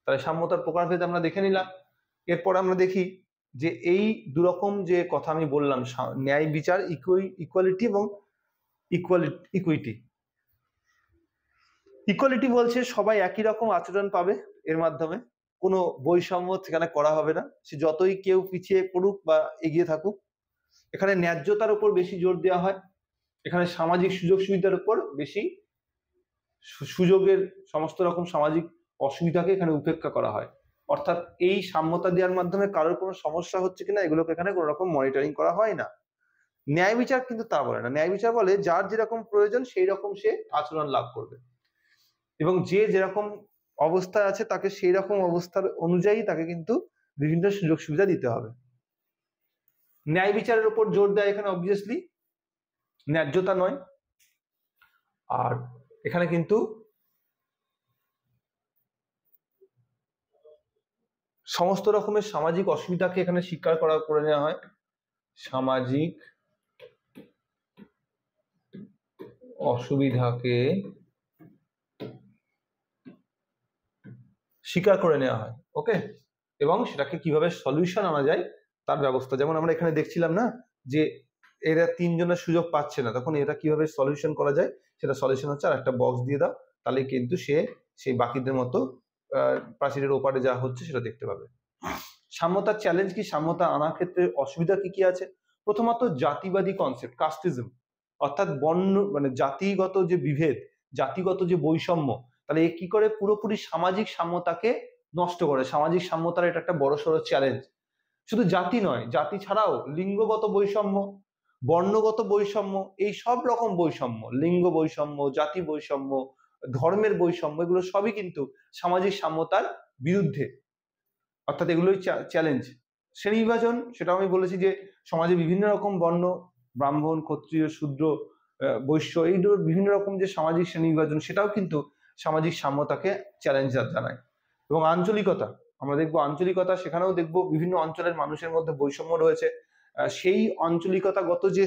A: তাহলে সাম্যতার প্রকারভেদ আমরা দেখে নিলাম। এরপর আমরা দেখি যে এই দুরকম যে কথা আমি বললাম, ন্যায় বিচার, ইকুয়ালিটি এবং ইকুইটি। ইকুয়ালিটি বলছে সবাই একই রকম আচরণ পাবে, এর মাধ্যমে কোনো বৈষম্য সেখানে করা হবে না, সে যতই কেউ পিছিয়ে পড়ুক বা এগিয়ে থাকুক। এখানে ন্যায্যতার উপর বেশি জোর দেওয়া হয়, এখানে সামাজিক সুযোগ সুবিধার উপর বেশি, সুযোগের সমস্ত রকম সামাজিক অসুবিধাকে এখানে উপেক্ষা করা হয়। অর্থাৎ এই সাম্যতা দেওয়ার মাধ্যমে কারোর কোনো সমস্যা হচ্ছে কিনা এগুলোকে এখানে কোনো রকম মনিটরিং করা হয় না। ন্যায় বিচার কিন্তু তা বলে না, ন্যায় বিচার বলে যার যেরকম প্রয়োজন সেই রকম সে আচরণ লাভ করবে, এবং যে যেরকম অবস্থায় আছে তাকে সেই রকম অবস্থার অনুযায়ী তাকে কিন্তু বিভিন্ন সুযোগ সুবিধা দিতে হবে। ন্যায় বিচারের উপর জোর দেয় এখানে অবভিয়াসলি, ন্যায্যতা নয়। আর এখানে কিন্তু সমস্ত রকমের সামাজিক অসুবিধাকে এখানে স্বীকার করে নেওয়া হয়, সামাজিক অসুবিধাকে স্বীকার করে নেওয়া হয়। ওকে, এবং সেটাকে কিভাবে সলিউশন আনা যায় তার ব্যবস্থা। যেমন আমরা এখানে দেখছিলাম না যে এরা তিনজনের সুযোগ পাচ্ছে না, তখন এটা কিভাবে সলিউশন করা যায়, সেটা সলিউশন হচ্ছে আর একটা বক্স দিয়ে দাও, তাহলে কিন্তু সে সেই বাকিদের মতো প্রাচীরের ওপারে যা হচ্ছে সেটা দেখতে পাবে। সাম্যতার চ্যালেঞ্জ কি, সাম্যতা আনার ক্ষেত্রে অসুবিধা কি কি আছে? প্রথমত জাতিবাদী কনসেপ্ট, কাস্টিজম, অর্থাৎ বর্ণ মানে জাতিগত যে বিভেদ, জাতিগত যে বৈষম্য, তাহলে এ কি করে পুরোপুরি সামাজিক সাম্যতাকে নষ্ট করে। সামাজিক সাম্যতার এটা একটা বড়সড় চ্যালেঞ্জ। শুধু জাতি নয়, জাতি ছাড়াও লিঙ্গগত বৈষম্য, বর্ণগত বৈষম্য, এই সব রকম বৈষম্য, লিঙ্গ বৈষম্য, জাতি বৈষম্য, ধর্মের বৈষম্য, এগুলো সবই কিন্তু সামাজিক সাম্যতার বিরুদ্ধে, অর্থাৎ এগুলোই চ্যালেঞ্জ। শ্রেণী বিভাজন, সেটাও আমি বলেছি যে সমাজে বিভিন্ন রকম বর্ণ, ব্রাহ্মণ, ক্ষত্রিয়, শূদ্র, বৈশ্য, এইগুলোর বিভিন্ন রকম যে সামাজিক শ্রেণী বিভাজন, সেটাও কিন্তু সামাজিক সাম্যতাকে চ্যালেঞ্জ জানায়। এবং আঞ্চলিকতা, আমরা দেখবো আঞ্চলিকতা, সেখানেও দেখবো বিভিন্ন অঞ্চলের মানুষের মধ্যে বৈষম্য রয়েছে, সেই আঞ্চলিকতাগত যে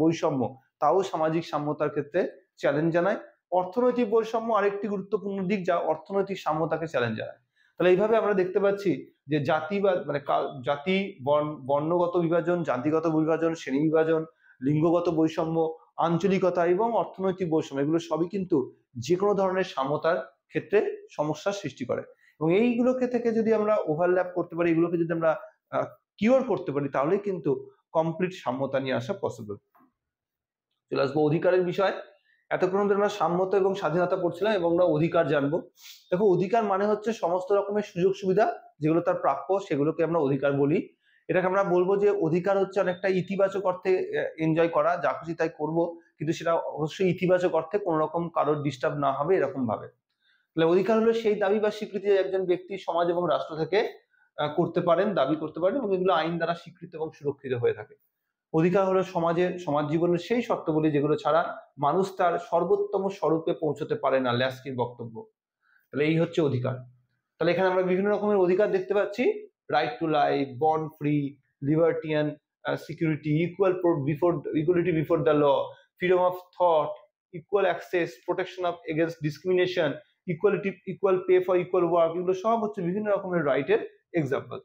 A: বৈষম্য, তাও সামাজিক সাম্যতার ক্ষেত্রে চ্যালেঞ্জ জানায়। অর্থনৈতিক বৈষম্য আরেকটি গুরুত্বপূর্ণ দিক, যা অর্থনৈতিক সাম্যতাকে চ্যালেঞ্জ জানায়। তাহলে এইভাবে আমরা দেখতে পাচ্ছি যে জাতি বা মানে জাতি, বর্ণগত বিভাজন, জাতিগত বিভাজন, শ্রেণী বিভাজন, লিঙ্গগত বৈষম্য, আঞ্চলিকতা এবং অর্থনৈতিক বৈষম্য, এগুলো সবই কিন্তু যে কোনো ধরনের সাম্যতার ক্ষেত্রে সমস্যার সৃষ্টি করে। এবং এইগুলোকে থেকে যদি আমরা ওভারল্যাপ করতে পারি, এগুলোকে যদি আমরা কিওর করতে পারি, তাহলে কিন্তু কমপ্লিট সাম্যতা নিয়ে আসা পসিবল। চলে আসবো অধিকারের বিষয়। এতক্ষণ ধরে আমরা সাম্যতা এবং স্বাধীনতা পড়ছিলাম এবং আমরা অধিকার জানবো। দেখো, অধিকার মানে হচ্ছে সমস্ত রকমের সুযোগ সুবিধা যেগুলো তার প্রাপ্য, সেগুলোকে আমরা অধিকার বলি। এটাকে আমরা বলবো যে অধিকার হচ্ছে অনেকটা ইতিবাচক অর্থে এনজয় করা, যা খুশি তাই করবো, কিন্তু সেটা অবশ্যই ইতিবাচক অর্থে, কোনো রকম কারোর ডিস্টার্ব না হবে এরকম ভাবে। তাহলে অধিকার হলো সেই দাবি বা স্বীকৃতি একজন ব্যক্তি সমাজ এবং রাষ্ট্র থেকে করতে পারেন, দাবি করতে পারেন, এবং এগুলো আইন দ্বারা স্বীকৃত এবং সুরক্ষিত হয়ে থাকে। অধিকার হলো সমাজ জীবনের সেই শর্তগুলি যেগুলো ছাড়া মানুষ তার সর্বোত্তম স্বরূপে পৌঁছতে পারে না, ল্যাস্কির বক্তব্য। তাহলে এই হচ্ছে অধিকার। তাহলে এখানে আমরা বিভিন্ন রকমের অধিকার দেখতে পাচ্ছি, right to life, born free, libertarian security, equality before the law, freedom of thought, equal access, protection of against discrimination, equal pay for equal work, এগুলো সব হচ্ছে বিভিন্ন রকমের রাইটের এক্সাম্পল।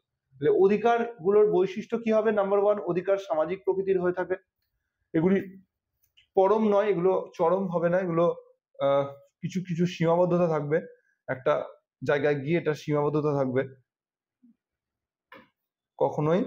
A: অধিকার গুলোর বৈশিষ্ট্য কি হবে? নাম্বার ওয়ান, অধিকার সামাজিক প্রকৃতির হয়ে থাকে, এগুলি পরম নয়, এগুলো চরম হবে না, এগুলো কিছু কিছু সীমাবদ্ধতা থাকবে, একটা জায়গায় গিয়ে এটা সীমাবদ্ধতা থাকবে, কখনোই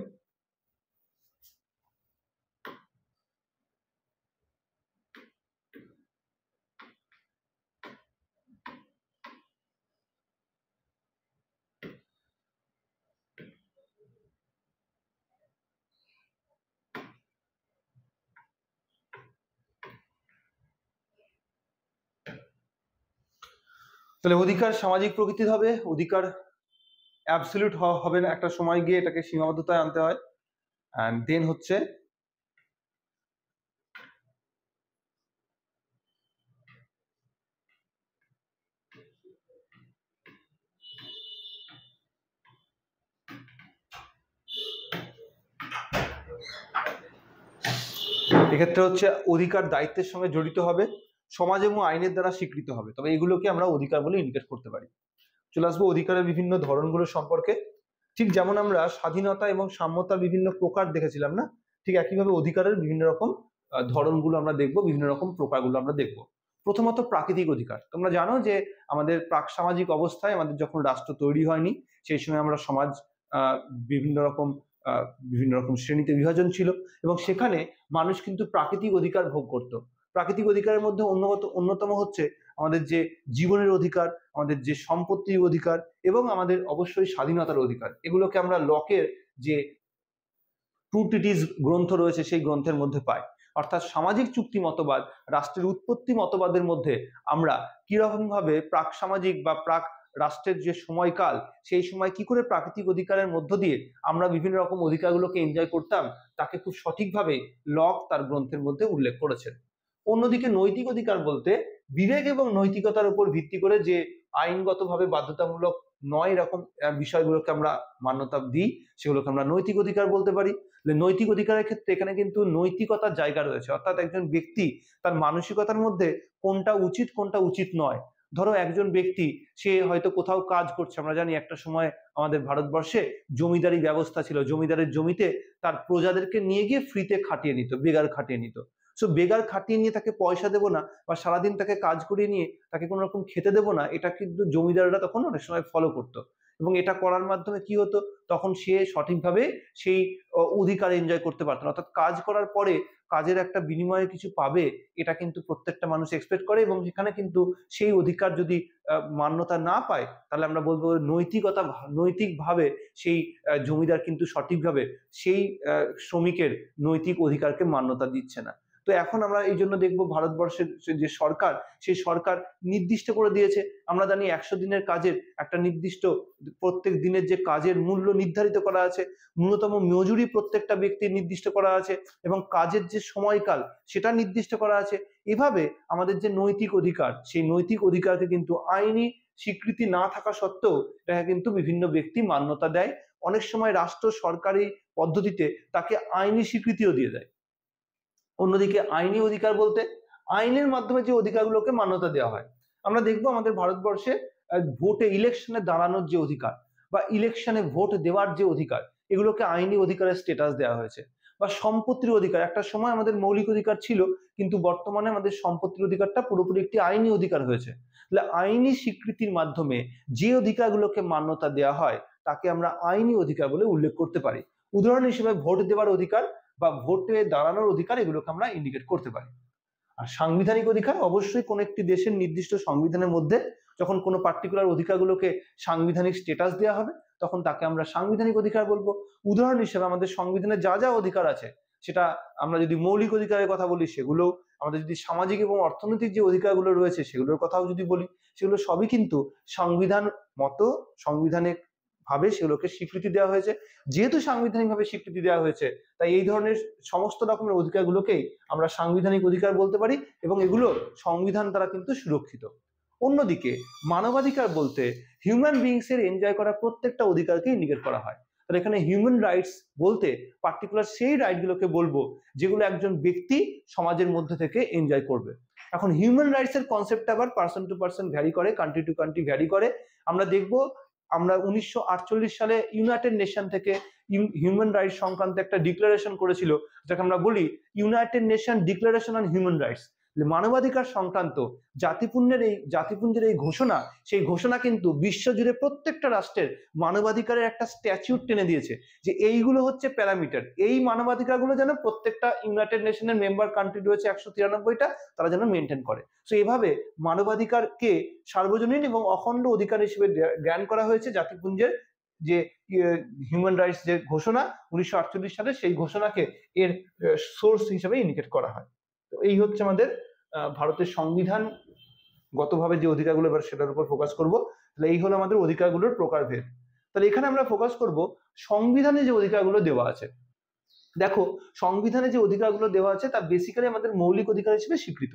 A: তাহলে অধিকার সামাজিক প্রকৃতির হবে, অধিকার অ্যাবসলিউট হবে না, একটা সময় গিয়ে এটাকে সীমাবদ্ধতায় আনতে হয়। অ্যান্ড দেন হচ্ছে এক্ষেত্রে হচ্ছে অধিকার দায়িত্বের সঙ্গে জড়িত হবে, সমাজ এবং আইনের দ্বারা স্বীকৃত হবে, তবে এগুলোকে আমরা অধিকার বলে ইন্ডিকেট করতে পারি। চলে আসবো অধিকারের বিভিন্ন ধরনগুলো সম্পর্কে। ঠিক যেমন আমরা স্বাধীনতা এবং সাম্যতার বিভিন্ন প্রকার দেখেছিলাম না, ঠিক একইভাবে অধিকারের বিভিন্ন রকম ধরনগুলো আমরা দেখবো, বিভিন্ন রকম প্রকারগুলো আমরা দেখবো। প্রথমত প্রাকৃতিক অধিকার। তোমরা জানো যে আমাদের প্রাক সামাজিক অবস্থায়, আমাদের যখন রাষ্ট্র তৈরি হয়নি সেই সময় আমরা সমাজ বিভিন্ন রকম শ্রেণীতে বিভাজন ছিল, এবং সেখানে মানুষ কিন্তু প্রাকৃতিক অধিকার ভোগ করত। প্রাকৃতিক অধিকারের মধ্যে অন্যতম হচ্ছে আমাদের যে জীবনের অধিকার, আমাদের যে সম্পত্তির অধিকার, এবং আমাদের অবশ্যই স্বাধীনতার অধিকার। এগুলোকে আমরা লকের যে ট্রু ট্রিটিজ গ্রন্থ রয়েছে সেই গ্রন্থের মধ্যে পাই। অর্থাৎ সামাজিক চুক্তি মতবাদ, রাষ্ট্রের উৎপত্তি মতবাদের মধ্যে আমরা কিরকম ভাবে প্রাক সামাজিক বা প্রাক রাষ্ট্রের যে সময়কাল, সেই সময় কি করে প্রাকৃতিক অধিকারের মধ্য দিয়ে আমরা বিভিন্ন রকম অধিকারগুলোকে এনজয় করতাম, তাকে খুব সঠিকভাবে লক তার গ্রন্থের মধ্যে উল্লেখ করেছেন। অন্যদিকে নৈতিক অধিকার বলতে বিবেক এবং নৈতিকতার উপর ভিত্তি করে যে আইনগতভাবে বাধ্যতামূলক নয় এরকম বিষয়গুলোকে আমরা মান্যতা দিই, সেগুলোকে আমরা নৈতিক অধিকার বলতে পারি। নৈতিক অধিকারের ক্ষেত্রে এখানে কিন্তু নৈতিকতার জায়গা রয়েছে, অর্থাৎ একজন ব্যক্তি তার মানসিকতার মধ্যে কোনটা উচিত কোনটা উচিত নয়। ধরো একজন ব্যক্তি, সে হয়তো কোথাও কাজ করছে, আমরা জানি একটা সময় আমাদের ভারতবর্ষে জমিদারি ব্যবস্থা ছিল, জমিদারের জমিতে তার প্রজাদেরকে নিয়ে গিয়ে ফ্রিতে খাটিয়ে নিত, বেগার খাটিয়ে নিত। সো বেগার খাটিয়ে নিয়ে তাকে পয়সা দেবো না, বা সারাদিন তাকে কাজ করিয়ে নিয়ে তাকে কোনো রকম খেতে দেবো না, এটা কিন্তু জমিদাররা তখন অনেক সময় ফলো করতো। এবং এটা করার মাধ্যমে কি হতো, তখন সে সঠিকভাবে সেই অধিকার এনজয় করতে পারতো না। অর্থাৎ কাজ করার পরে কাজের একটা বিনিময়ে কিছু পাবে, এটা কিন্তু প্রত্যেকটা মানুষ এক্সপেক্ট করে, এবং সেখানে কিন্তু সেই অধিকার যদি মান্যতা না পায়, তাহলে আমরা বলবো নৈতিকভাবে সেই জমিদার কিন্তু সঠিকভাবে সেই শ্রমিকের নৈতিক অধিকারকে মান্যতা দিচ্ছে না। তো এখন আমরা এই জন্য দেখবো ভারতবর্ষের যে সরকার, সেই সরকার নির্দিষ্ট করে দিয়েছে, আমরা জানি 100 দিনের কাজের একটা নির্দিষ্ট, প্রত্যেক দিনের যে কাজের মূল্য নির্ধারিত করা আছে, ন্যূনতম মজুরি প্রত্যেকটা ব্যক্তির নির্দিষ্ট করা আছে, এবং কাজের যে সময়কাল সেটা নির্দিষ্ট করা আছে। এভাবে আমাদের যে নৈতিক অধিকার, সেই নৈতিক অধিকারকে কিন্তু আইনি স্বীকৃতি না থাকা সত্ত্বেও এটা কিন্তু বিভিন্ন ব্যক্তি মান্যতা দেয়। অনেক সময় রাষ্ট্র সরকারি পদ্ধতিতে তাকে আইনি স্বীকৃতিও দিয়ে দেয়। অন্যদিকে আইনি অধিকার বলতে আইনের মাধ্যমে যে অধিকারগুলোকে মান্যতা দেওয়া হয়। আমরা দেখবো আমাদের ভারতবর্ষে ভোটে, ইলেকশনে দাঁড়ানোর যে অধিকার, বা ইলেকশনে ভোট দেওয়ার যে অধিকার, এগুলোকে আইনি অধিকারের স্ট্যাটাস দেওয়া হয়েছে। বা সম্পত্তির অধিকার, একটা সময় আমাদের মৌলিক অধিকার ছিল, কিন্তু বর্তমানে আমাদের সম্পত্তির অধিকারটা পুরোপুরি একটি আইনি অধিকার হয়েছে। তাহলে আইনি স্বীকৃতির মাধ্যমে যে অধিকারগুলোকে মান্যতা দেওয়া হয় তাকে আমরা আইনি অধিকার বলে উল্লেখ করতে পারি। উদাহরণ হিসেবে ভোট দেওয়ার অধিকার বা ভোটে দাঁড়ানোর অধিকার, এগুলোকে আমরা ইন্ডিকেট করতে পারি। আর সাংবিধানিক অধিকার অবশ্যই কোন একটি দেশের নির্দিষ্ট সংবিধানের মধ্যে যখন কোনো পার্টিকুলার অধিকারগুলোকে সাংবিধানিক স্ট্যাটাস দেওয়া হবে, তখন তাকে আমরা সাংবিধানিক অধিকার বলবো। উদাহরণ হিসেবে আমাদের সংবিধানে যা যা অধিকার আছে, সেটা আমরা যদি মৌলিক অধিকারের কথা বলি সেগুলো, আমাদের যদি সামাজিক এবং অর্থনৈতিক যে অধিকারগুলো রয়েছে সেগুলোর কথাও যদি বলি, সেগুলো সবই কিন্তু সংবিধান মতো, সাংবিধানিক ভাবে সেগুলোকে স্বীকৃতি দেওয়া হয়েছে। যেহেতু সাংবিধানিক ভাবে স্বীকৃতি দেওয়া হয়েছে, তাই এই ধরনের সমস্ত রকমের অধিকারগুলোকেই আমরা সাংবিধানিক অধিকার বলতে পারি, এবং এগুলো সংবিধান দ্বারা কিন্তু সুরক্ষিত। অন্যদিকে মানবাধিকার বলতে হিউম্যান বিংস এর এনজয় করা প্রত্যেকটা অধিকারকে ইন্ডিকেট করা হয়। তাহলে এখানে হিউম্যান রাইটস বলতে পার্টিকুলার সেই রাইটগুলোকে বলবো যেগুলো একজন ব্যক্তি সমাজের মধ্যে থেকে এনজয় করবে। এখন হিউম্যান রাইটস এর কনসেপ্টটা আবার পার্সন টু পার্সন ভ্যারি করে, কান্ট্রি টু কান্ট্রি ভ্যারি করে। আমরা দেখবো আমরা 1948 সালে ইউনাইটেড নেশন থেকে হিউম্যান রাইটস সংক্রান্ত একটা ডিক্লারেশন করেছিল, যাকে আমরা বলি United nation declaration on human rights. মানবাধিকার সংক্রান্ত জাতিপুঞ্জের এই ঘোষণা, সেই ঘোষণা কিন্তু বিশ্বজুড়ে প্রত্যেকটা রাষ্ট্রের মানবাধিকারের একটা স্ট্যাচিউট টেনে দিয়েছে, যে এইগুলো হচ্ছে প্যারামিটার, এই মানবাধিকারগুলো যেন প্রত্যেকটা ইউনাইটেড নেশনের মেম্বার কান্ট্রি রয়েছে 193টা, তারা যেন মেনটেন করে। তো এভাবে মানবাধিকারকে সার্বজনীন এবং অখণ্ড অধিকার হিসেবে জ্ঞান করা হয়েছে। জাতিপুঞ্জের যে হিউম্যান রাইটস যে ঘোষণা 1948 সালে, সেই ঘোষণাকে এর সোর্স হিসেবে ইন্ডিকেট করা হয়। তো এই হচ্ছে আমাদের ভারতের সংবিধান গতভাবে যে অধিকারগুলো, এবার সেটার উপর ফোকাস করব। তাহলে এই হলো আমাদের অধিকারগুলোর প্রকারভেদ। তাহলে এখানে আমরা ফোকাস করব সংবিধানে যে অধিকারগুলো দেওয়া আছে। দেখো, সংবিধানে যে অধিকারগুলো দেওয়া আছে তা বেসিক্যালি আমাদের মৌলিক অধিকার হিসেবে স্বীকৃত।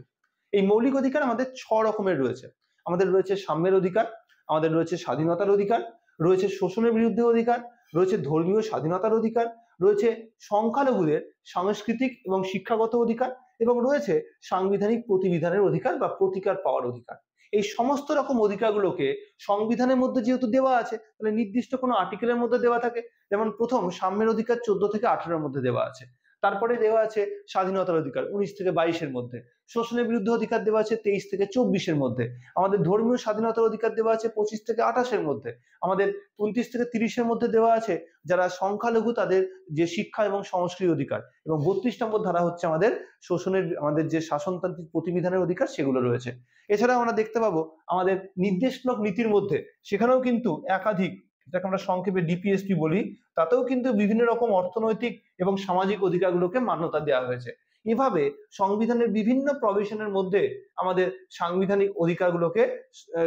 A: এই মৌলিক অধিকার আমাদের 6 রকমের রয়েছে। আমাদের রয়েছে সাম্যের অধিকার, আমাদের রয়েছে স্বাধীনতার অধিকার, রয়েছে শোষণের বিরুদ্ধে অধিকার, রয়েছে ধর্মীয় স্বাধীনতার অধিকার, রয়েছে সংখ্যালঘুদের সাংস্কৃতিক এবং শিক্ষাগত অধিকার, এবং রয়েছে সাংবিধানিক প্রতিবিধানের অধিকার বা প্রতিকার পাওয়ার অধিকার। এই সমস্ত রকম অধিকারগুলোকে সংবিধানের মধ্যে যেহেতু দেওয়া আছে, তাহলে নির্দিষ্ট কোনো আর্টিকেলের মধ্যে দেওয়া থাকে। যেমন প্রথম সাম্যের অধিকার 14 থেকে 18 এর মধ্যে দেওয়া আছে। তারপরে দেওয়া আছে স্বাধীনতার অধিকার 19 থেকে 22 এর মধ্যে। শোষণের বিরুদ্ধে অধিকার দেওয়া আছে 23 থেকে 24 এর মধ্যে। আমাদের ধর্মীয় স্বাধীনতার অধিকার দেওয়া আছে 25 থেকে 28 এর মধ্যে। আমাদের 29 থেকে 30 এর মধ্যে দেওয়া আছে যারা সংখ্যালঘু তাদের যে শিক্ষা এবং সংস্কৃতি অধিকার, এবং 32 নম্বর ধারা হচ্ছে আমাদের শোষণের, আমাদের যে শাসনতান্ত্রিক প্রতিবিধানের অধিকার সেগুলো রয়েছে। এছাড়াও আমরা দেখতে পাবো আমাদের নির্দেশমূলক নীতির মধ্যে সেখানেও কিন্তু একাধিক, যেটাকে আমরা সংক্ষেপে ডিপিএসপি বলি, তাতেও কিন্তু বিভিন্ন রকম অর্থনৈতিক এবং সামাজিক অধিকারগুলোকে মান্যতা দেওয়া হয়েছে। এভাবে সংবিধানের বিভিন্ন প্রভিশনের মধ্যে আমাদের সাংবিধানিক অধিকারগুলোকে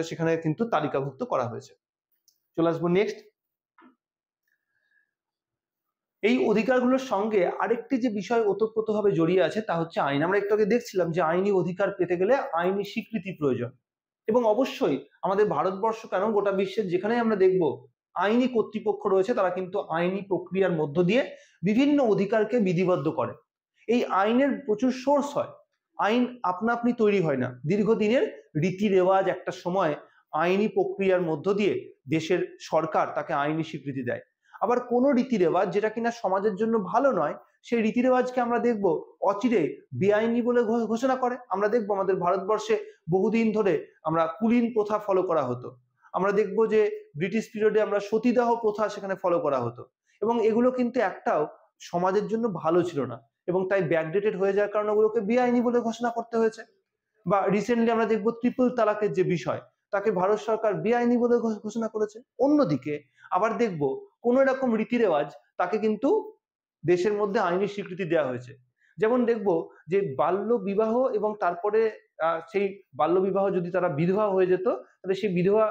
A: সেখানে কিন্তু তালিকাভুক্ত করা হয়েছে। চলে আসবো নেক্সট। এই অধিকারগুলোর সঙ্গে আরেকটি যে বিষয় ওতপ্রোতভাবে জড়িয়ে আছে তা হচ্ছে আইন। আমরা একটু আগে দেখছিলাম যে আইনি অধিকার পেতে গেলে আইনি স্বীকৃতি প্রয়োজন, এবং অবশ্যই আমাদের ভারতবর্ষ কেন গোটা বিশ্বের যেখানে আমরা দেখব আইনি কর্তৃপক্ষ রয়েছে, তারা কিন্তু আইনি প্রক্রিয়ার মধ্য দিয়ে বিভিন্ন অধিকারকে বিধিবদ্ধ করে। এই আইনের প্রচুর সোর্স হয়। আইন আপনা আপনি তৈরি হয় না, দীর্ঘদিনের রীতি রেওয়াজ একটা সময় আইনি প্রক্রিয়ার মধ্য দিয়ে দেশের সরকার তাকে আইনি স্বীকৃতি দেয়। আবার কোনো রীতি রেওয়াজ যেটা কিনা সমাজের জন্য ভালো নয়, সেই রীতি রেওয়াজকে আমরা দেখব অচিরে বেআইনি বলে ঘোষণা করে। আমরা দেখবো আমাদের ভারতবর্ষে বহুদিন ধরে আমরা কুলীন প্রথা ফলো করা হতো। আমরা দেখবো যে ব্রিটিশ পিরিয়ডে আমরা সতীদাহ প্রথা সেখানে ফলো করা হতো, এবং এগুলো কিন্তু একটাও সমাজের জন্য ভালো ছিল না, এবং তাই ব্যাকডেটেড হয়ে যাওয়ার কারণে ওগুলোকে বেআইনি বলে ঘোষণা করতে হয়েছে। বা রিসেন্টলি আমরা দেখবো ট্রিপল তালাকের যে বিষয়, তাকে ভারত সরকার বেআইনি বলে ঘোষণা করেছে। অন্যদিকে আবার দেখবো কোনো রকম রীতি রেওয়াজ তাকে কিন্তু দেশের মধ্যে আইনি স্বীকৃতি দেওয়া হয়েছে। যেমন দেখবো যে বাল্য বিবাহ, এবং তারপরে সেই বাল্য বিবাহ যদি তারা বিধবা হয়ে যেত, তাহলে সেই বিধবা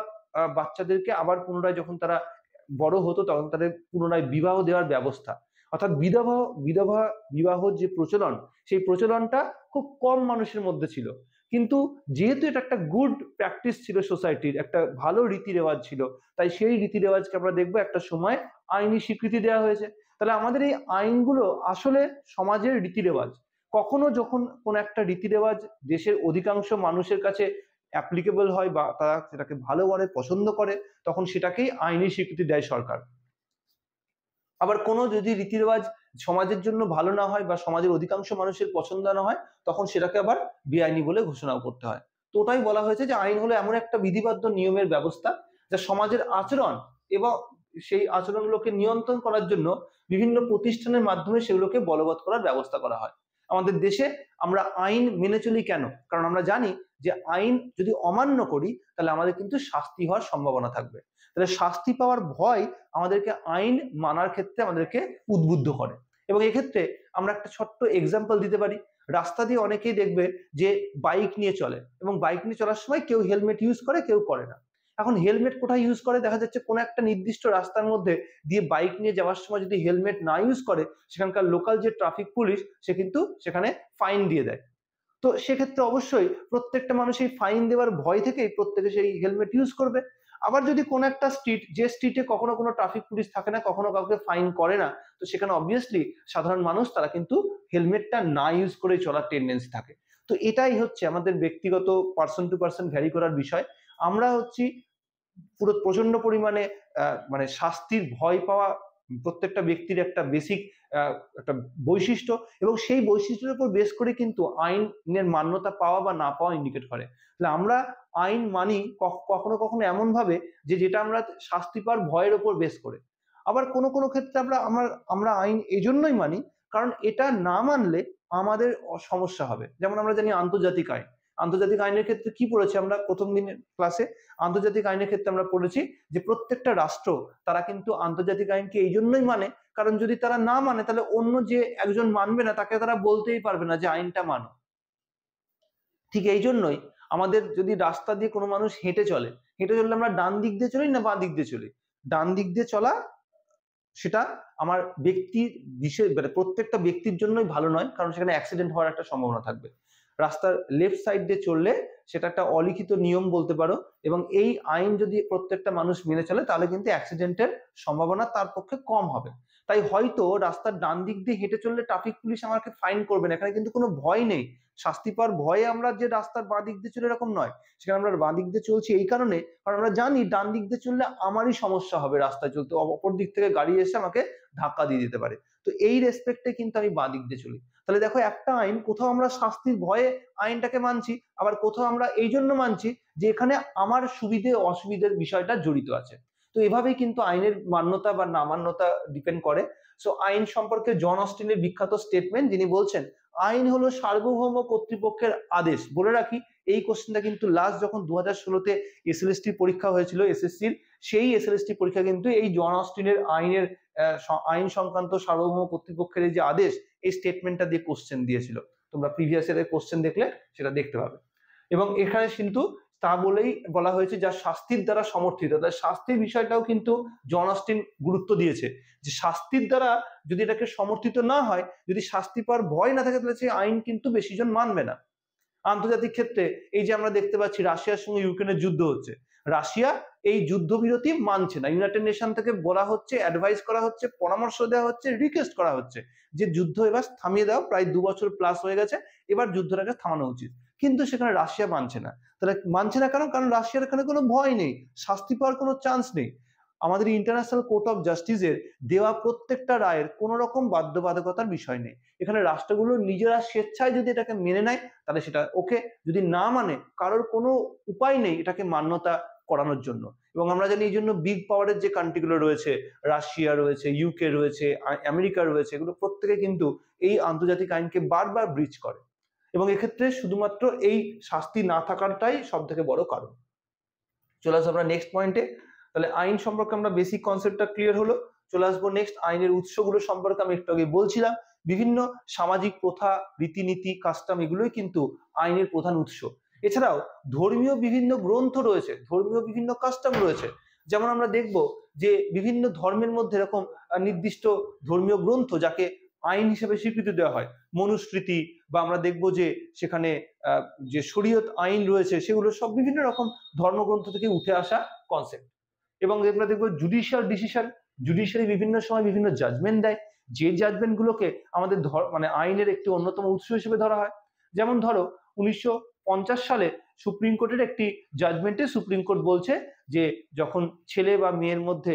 A: বাচ্চাদেরকে আবার পুনরায় যখন তারা বড় হতো তখন তাদের পুনরায় বিবাহ দেওয়ার ব্যবস্থা। অর্থাৎ বিধবা বিধবা বিবাহ যে প্রচলন, সেই প্রচলনটা খুব কম মানুষের মধ্যে ছিল, কিন্তু যেহেতু এটা একটা গুড প্র্যাকটিস ছিল, সোসাইটির একটা ভালো রীতি রেওয়াজ ছিল, তাই সেই রীতি রেওয়াজকে আমরা দেখবো একটা সময় আইনি স্বীকৃতি দেওয়া হয়েছে। তাহলে আমাদের এই আইনগুলো আসলে সমাজের রীতি রেওয়াজ। কখনো যখন কোন একটা রীতি রেওয়াজ দেশের অধিকাংশ মানুষের কাছে অ্যাপ্লিকেবল হয় বা তারা সেটাকে ভালো করে পছন্দ করে, তখন সেটাকেই আইনি স্বীকৃতি দেয় সরকার। আবার কোনো যদি রীতি রেওয়াজ সমাজের জন্য ভালো না হয় বা সমাজের অধিকাংশ মানুষের পছন্দ না হয়, তখন সেটাকে আবার বেআইনি বলে ঘোষণাও করতে হয়। তো ওটাই বলা হয়েছে যে আইন হলো এমন একটা বিধিবদ্ধ নিয়মের ব্যবস্থা যা সমাজের আচরণ এবং সেই আচরণগুলোকে নিয়ন্ত্রণ করার জন্য বিভিন্ন প্রতিষ্ঠানের মাধ্যমে সেগুলোকে বলবৎ করার ব্যবস্থা করা হয়। আমাদের দেশে আমরা আইন মেনে চলি কেন? কারণ আমরা জানি যে আইন যদি অমান্য করি তাহলে আমাদের কিন্তু শাস্তি হওয়ার সম্ভাবনা থাকবে। তাহলে শাস্তি পাওয়ার ভয় আমাদেরকে আইন মানার ক্ষেত্রে আমাদেরকে উদ্বুদ্ধ করে। এবং এক্ষেত্রে আমরা একটা ছোট্ট এক্সাম্পল দিতে পারি। রাস্তা দিয়ে অনেকেই দেখবে যে বাইক নিয়ে চলে, এবং বাইক নিয়ে চলার সময় কেউ হেলমেট ইউজ করে, কেউ করে না। এখন হেলমেট কোথায় ইউজ করে? দেখা যাচ্ছে কোনো একটা নির্দিষ্ট রাস্তার মধ্যে দিয়ে বাইক নিয়ে যাওয়ার সময় যদি হেলমেট না ইউজ করে, সেখানকার লোকাল যে ট্রাফিক পুলিশ সে কিন্তু সেখানে ফাইন দিয়ে দেয়। তো সেক্ষেত্রে অবশ্যই প্রত্যেকটা মানুষ এই ফাইন দেওয়ার ভয় থেকেই প্রত্যেকে সেই হেলমেট ইউজ করবে। আবার যদি কোনো একটা স্ট্রিট, যে স্ট্রিটে কখনো কোনো ট্রাফিক পুলিশ থাকে না, কখনো কাউকে ফাইন করে না, তো সেখানে অবভিয়াসলি সাধারণ মানুষ তারা কিন্তু হেলমেটটা না ইউজ করে চলার টেন্ডেন্সি থাকে। তো এটাই হচ্ছে আমাদের ব্যক্তিগত পার্সন টু পার্সন ভ্যারি করার বিষয়। আমরা হচ্ছি পুরো প্রচন্ড পরিমাণে মানে শাস্তির ভয় পাওয়া প্রত্যেকটা ব্যক্তির একটা বেসিক একটা বৈশিষ্ট্য, এবং সেই বৈশিষ্ট্যের উপর বেস করে কিন্তু আইনের মান্যতা পাওয়া বা না পাওয়া ইন্ডিকেট করে। তাহলে আমরা আইন মানি কখনো কখনো এমন ভাবে যে যেটা আমরা শাস্তি পাওয়ার ভয়ের উপর বেস করে। আবার কোনো কোনো ক্ষেত্রে আমরা আইন এই জন্যই মানি কারণ এটা না মানলে আমাদের সমস্যা হবে। যেমন আমরা জানি আন্তর্জাতিক আইন, আন্তর্জাতিক আইনের ক্ষেত্রে কি পড়েছি আমরা প্রথম দিনের ক্লাসে? আন্তর্জাতিক আইনের ক্ষেত্রে আমরা পড়েছি যে প্রত্যেকটা রাষ্ট্র তারা কিন্তু আন্তর্জাতিক আইনকে এই জন্যই মানে কারণ যদি তারা না মানে তাহলে অন্য যে একজন মানবে না তাকে তারা বলতেই পারবে না যে আইনটা মানো। ঠিক এই জন্যই আমাদের যদি রাস্তা দিয়ে কোনো মানুষ হেঁটে চলে আমরা ডান দিক দিয়ে চলি না বাঁ দিক দিয়ে চলি? ডান দিক দিয়ে চলা সেটা আমার ব্যক্তির বিশেষ মানে প্রত্যেকটা ব্যক্তির জন্যই ভালো নয়, কারণ সেখানে অ্যাক্সিডেন্ট হওয়ার একটা সম্ভাবনা থাকবে। রাস্তার লেফট সাইড দিয়ে চললে সেটা একটা অলিখিত নিয়ম বলতে পারো, এবং এই আইন যদি প্রত্যেকটা মানুষ মেনে চলে তাহলে কিন্তু অ্যাক্সিডেন্টের সম্ভাবনা তার পক্ষে কম হবে। তাই হয়তো রাস্তার ডান দিক দিয়ে হেঁটে চললে ট্রাফিক পুলিশ আমাকে ফাইন করবে না, এখানে কিন্তু কোনো ভয় নেই। শাস্তি পাওয়ার ভয়ে আমরা যে রাস্তার বাঁ দিক দিয়ে চলে এরকম নয়, সেখানে আমরা বাঁ দিক দিয়ে চলছি এই কারণে কারণ আমরা জানি ডান দিক দিয়ে চললে আমারই সমস্যা হবে রাস্তায় চলতে, অপর দিক থেকে গাড়ি এসে আমাকে ধাক্কা দিয়ে দিতে পারে। তো এই রেসপেক্টে কিন্তু আমি বাঁ দিক দিয়ে চলি। তাহলে দেখো একটা আইন কোথাও আমরা শাস্তির ভয়ে আইনটাকে মানছি, আবার কোথাও আমরা এই জন্য মানছি যে এখানে আমার সুবিধে অসুবিধার বিষয়টা জড়িত আছে। তো এভাবেই কিন্তু আইনের মান্যতা বা না মান্যতা ডিপেন্ড করে। সো আইন সম্পর্কে জন অস্টিনের বিখ্যাত স্টেটমেন্ট, যিনি বলছেন আইন হলো সার্বভৌম কর্তৃপক্ষের আদেশ। বলে রাখি এই কোশ্চেনটা কিন্তু লাস্ট যখন 2016-তে এসএলএসটি পরীক্ষা হয়েছিল এসএসসির, সেই এসএলএসটি পরীক্ষা কিন্তু এই জন অস্টিনের আইন সংক্রান্ত সার্বভৌম কর্তৃপক্ষের এই যে আদেশ, এই স্টেটমেন্টটা দিয়ে কোশ্চেন দিয়েছিল। তোমরা প্রিভিয়াস ইয়ারের কোশ্চেন দেখলে সেটা দেখতে পাবে। এবং এখানে কিন্তু তা বলেই বলা হয়েছে যা শাস্তির দ্বারা সমর্থিত। তাই শাস্তির বিষয়টাও কিন্তু জন অস্টিন গুরুত্ব দিয়েছে, যে শাস্তির দ্বারা যদি এটাকে সমর্থিত না হয়, যদি শাস্তি পাওয়ার ভয় না থাকে, তাহলে সেই আইন কিন্তু বেশি জন মানবে না। আন্তর্জাতিক ক্ষেত্রে এই যে আমরা দেখতে পাচ্ছি রাশিয়ার সঙ্গে ইউক্রেনের যুদ্ধ হচ্ছে, রাশিয়া এই যুদ্ধবিরতি মানছে না। ইউনাইটেড নেশন থেকে বলা হচ্ছে, অ্যাডভাইস করা হচ্ছে, পরামর্শ দেওয়া হচ্ছে, রিকোয়েস্ট করা হচ্ছে যে যুদ্ধ এবার থামিয়ে দাও, প্রায় 2 বছর প্লাস হয়ে গেছে, এবার যুদ্ধটাকে থামানো উচিত। কিন্তু সেখানে রাশিয়া মানছে না। তাহলে মানছে না কেন? কারণ রাশিয়ার এখানে কোনো ভয় নেই, শাস্তি পাওয়ার কোনো চান্স নেই। আমাদের ইন্টারন্যাশনাল কোর্ট অফ জাস্টিসের দেওয়া প্রত্যেকটা রায়ের কোনো রকম বাধ্যবাধকতার বিষয় নেই। এখানে রাষ্ট্রগুলো নিজেরা স্বেচ্ছায় যদি এটাকে মেনে নেয় তাহলে সেটা ওকে, যদি না মানে কারোর কোনো উপায় নেই এটাকে মান্যতা করানোর জন্য। এবং আমরা জানি এই জন্য বিগ পাওয়ারের যে কান্ট্রিগুলো রয়েছে, রাশিয়া রয়েছে, ইউকে রয়েছে, আমেরিকা রয়েছে, এগুলো প্রত্যেকে কিন্তু এই আন্তর্জাতিক আইনকে বারবার ব্রিচ করে। এবং এক্ষেত্রে শুধুমাত্র এই শাস্তি না থাকাটাই সব থেকে বড় কারণ। চলে আসবো আমরা নেক্সট পয়েন্টে। তাহলে আইন সম্পর্কে আমরা বেসিক কনসেপ্টটা ক্লিয়ার হলো। চলে আসবো নেক্সট আইনের উৎসগুলো সম্পর্কে। আমি একটু আগে বলছিলাম বিভিন্ন সামাজিক প্রথা, রীতিনীতি, কাস্টম এগুলোই কিন্তু আইনের প্রধান উৎস। এছাড়াও ধর্মীয় বিভিন্ন গ্রন্থ রয়েছে, ধর্মীয় বিভিন্ন কাস্টম রয়েছে। যেমন আমরা দেখব যে বিভিন্ন ধর্মের মধ্যে এরকম নির্দিষ্ট ধর্মীয় গ্রন্থ যাকে আইন হিসেবে স্বীকৃতি দেওয়া হয়, মনুস্মৃতি, বা আমরা দেখব যে সেখানে যে শরীয়ত আইন রয়েছে, সেগুলো সব বিভিন্ন রকম ধর্মগ্রন্থ থেকে উঠে আসা কনসেপ্ট। এবং আমরা দেখবো জুডিশিয়াল ডিসিশন, জুডিশিয়ারি বিভিন্ন সময় বিভিন্ন জাজমেন্ট দেয়, যে জাজমেন্ট গুলোকে আমাদের মানে আইনের একটি অন্যতম উৎস হিসেবে ধরা হয়। যেমন ধরো 1950 সালে সুপ্রিম কোর্টের একটি জাজমেন্টে সুপ্রিম কোর্ট বলছে যে যখন ছেলে বা মেয়ের মধ্যে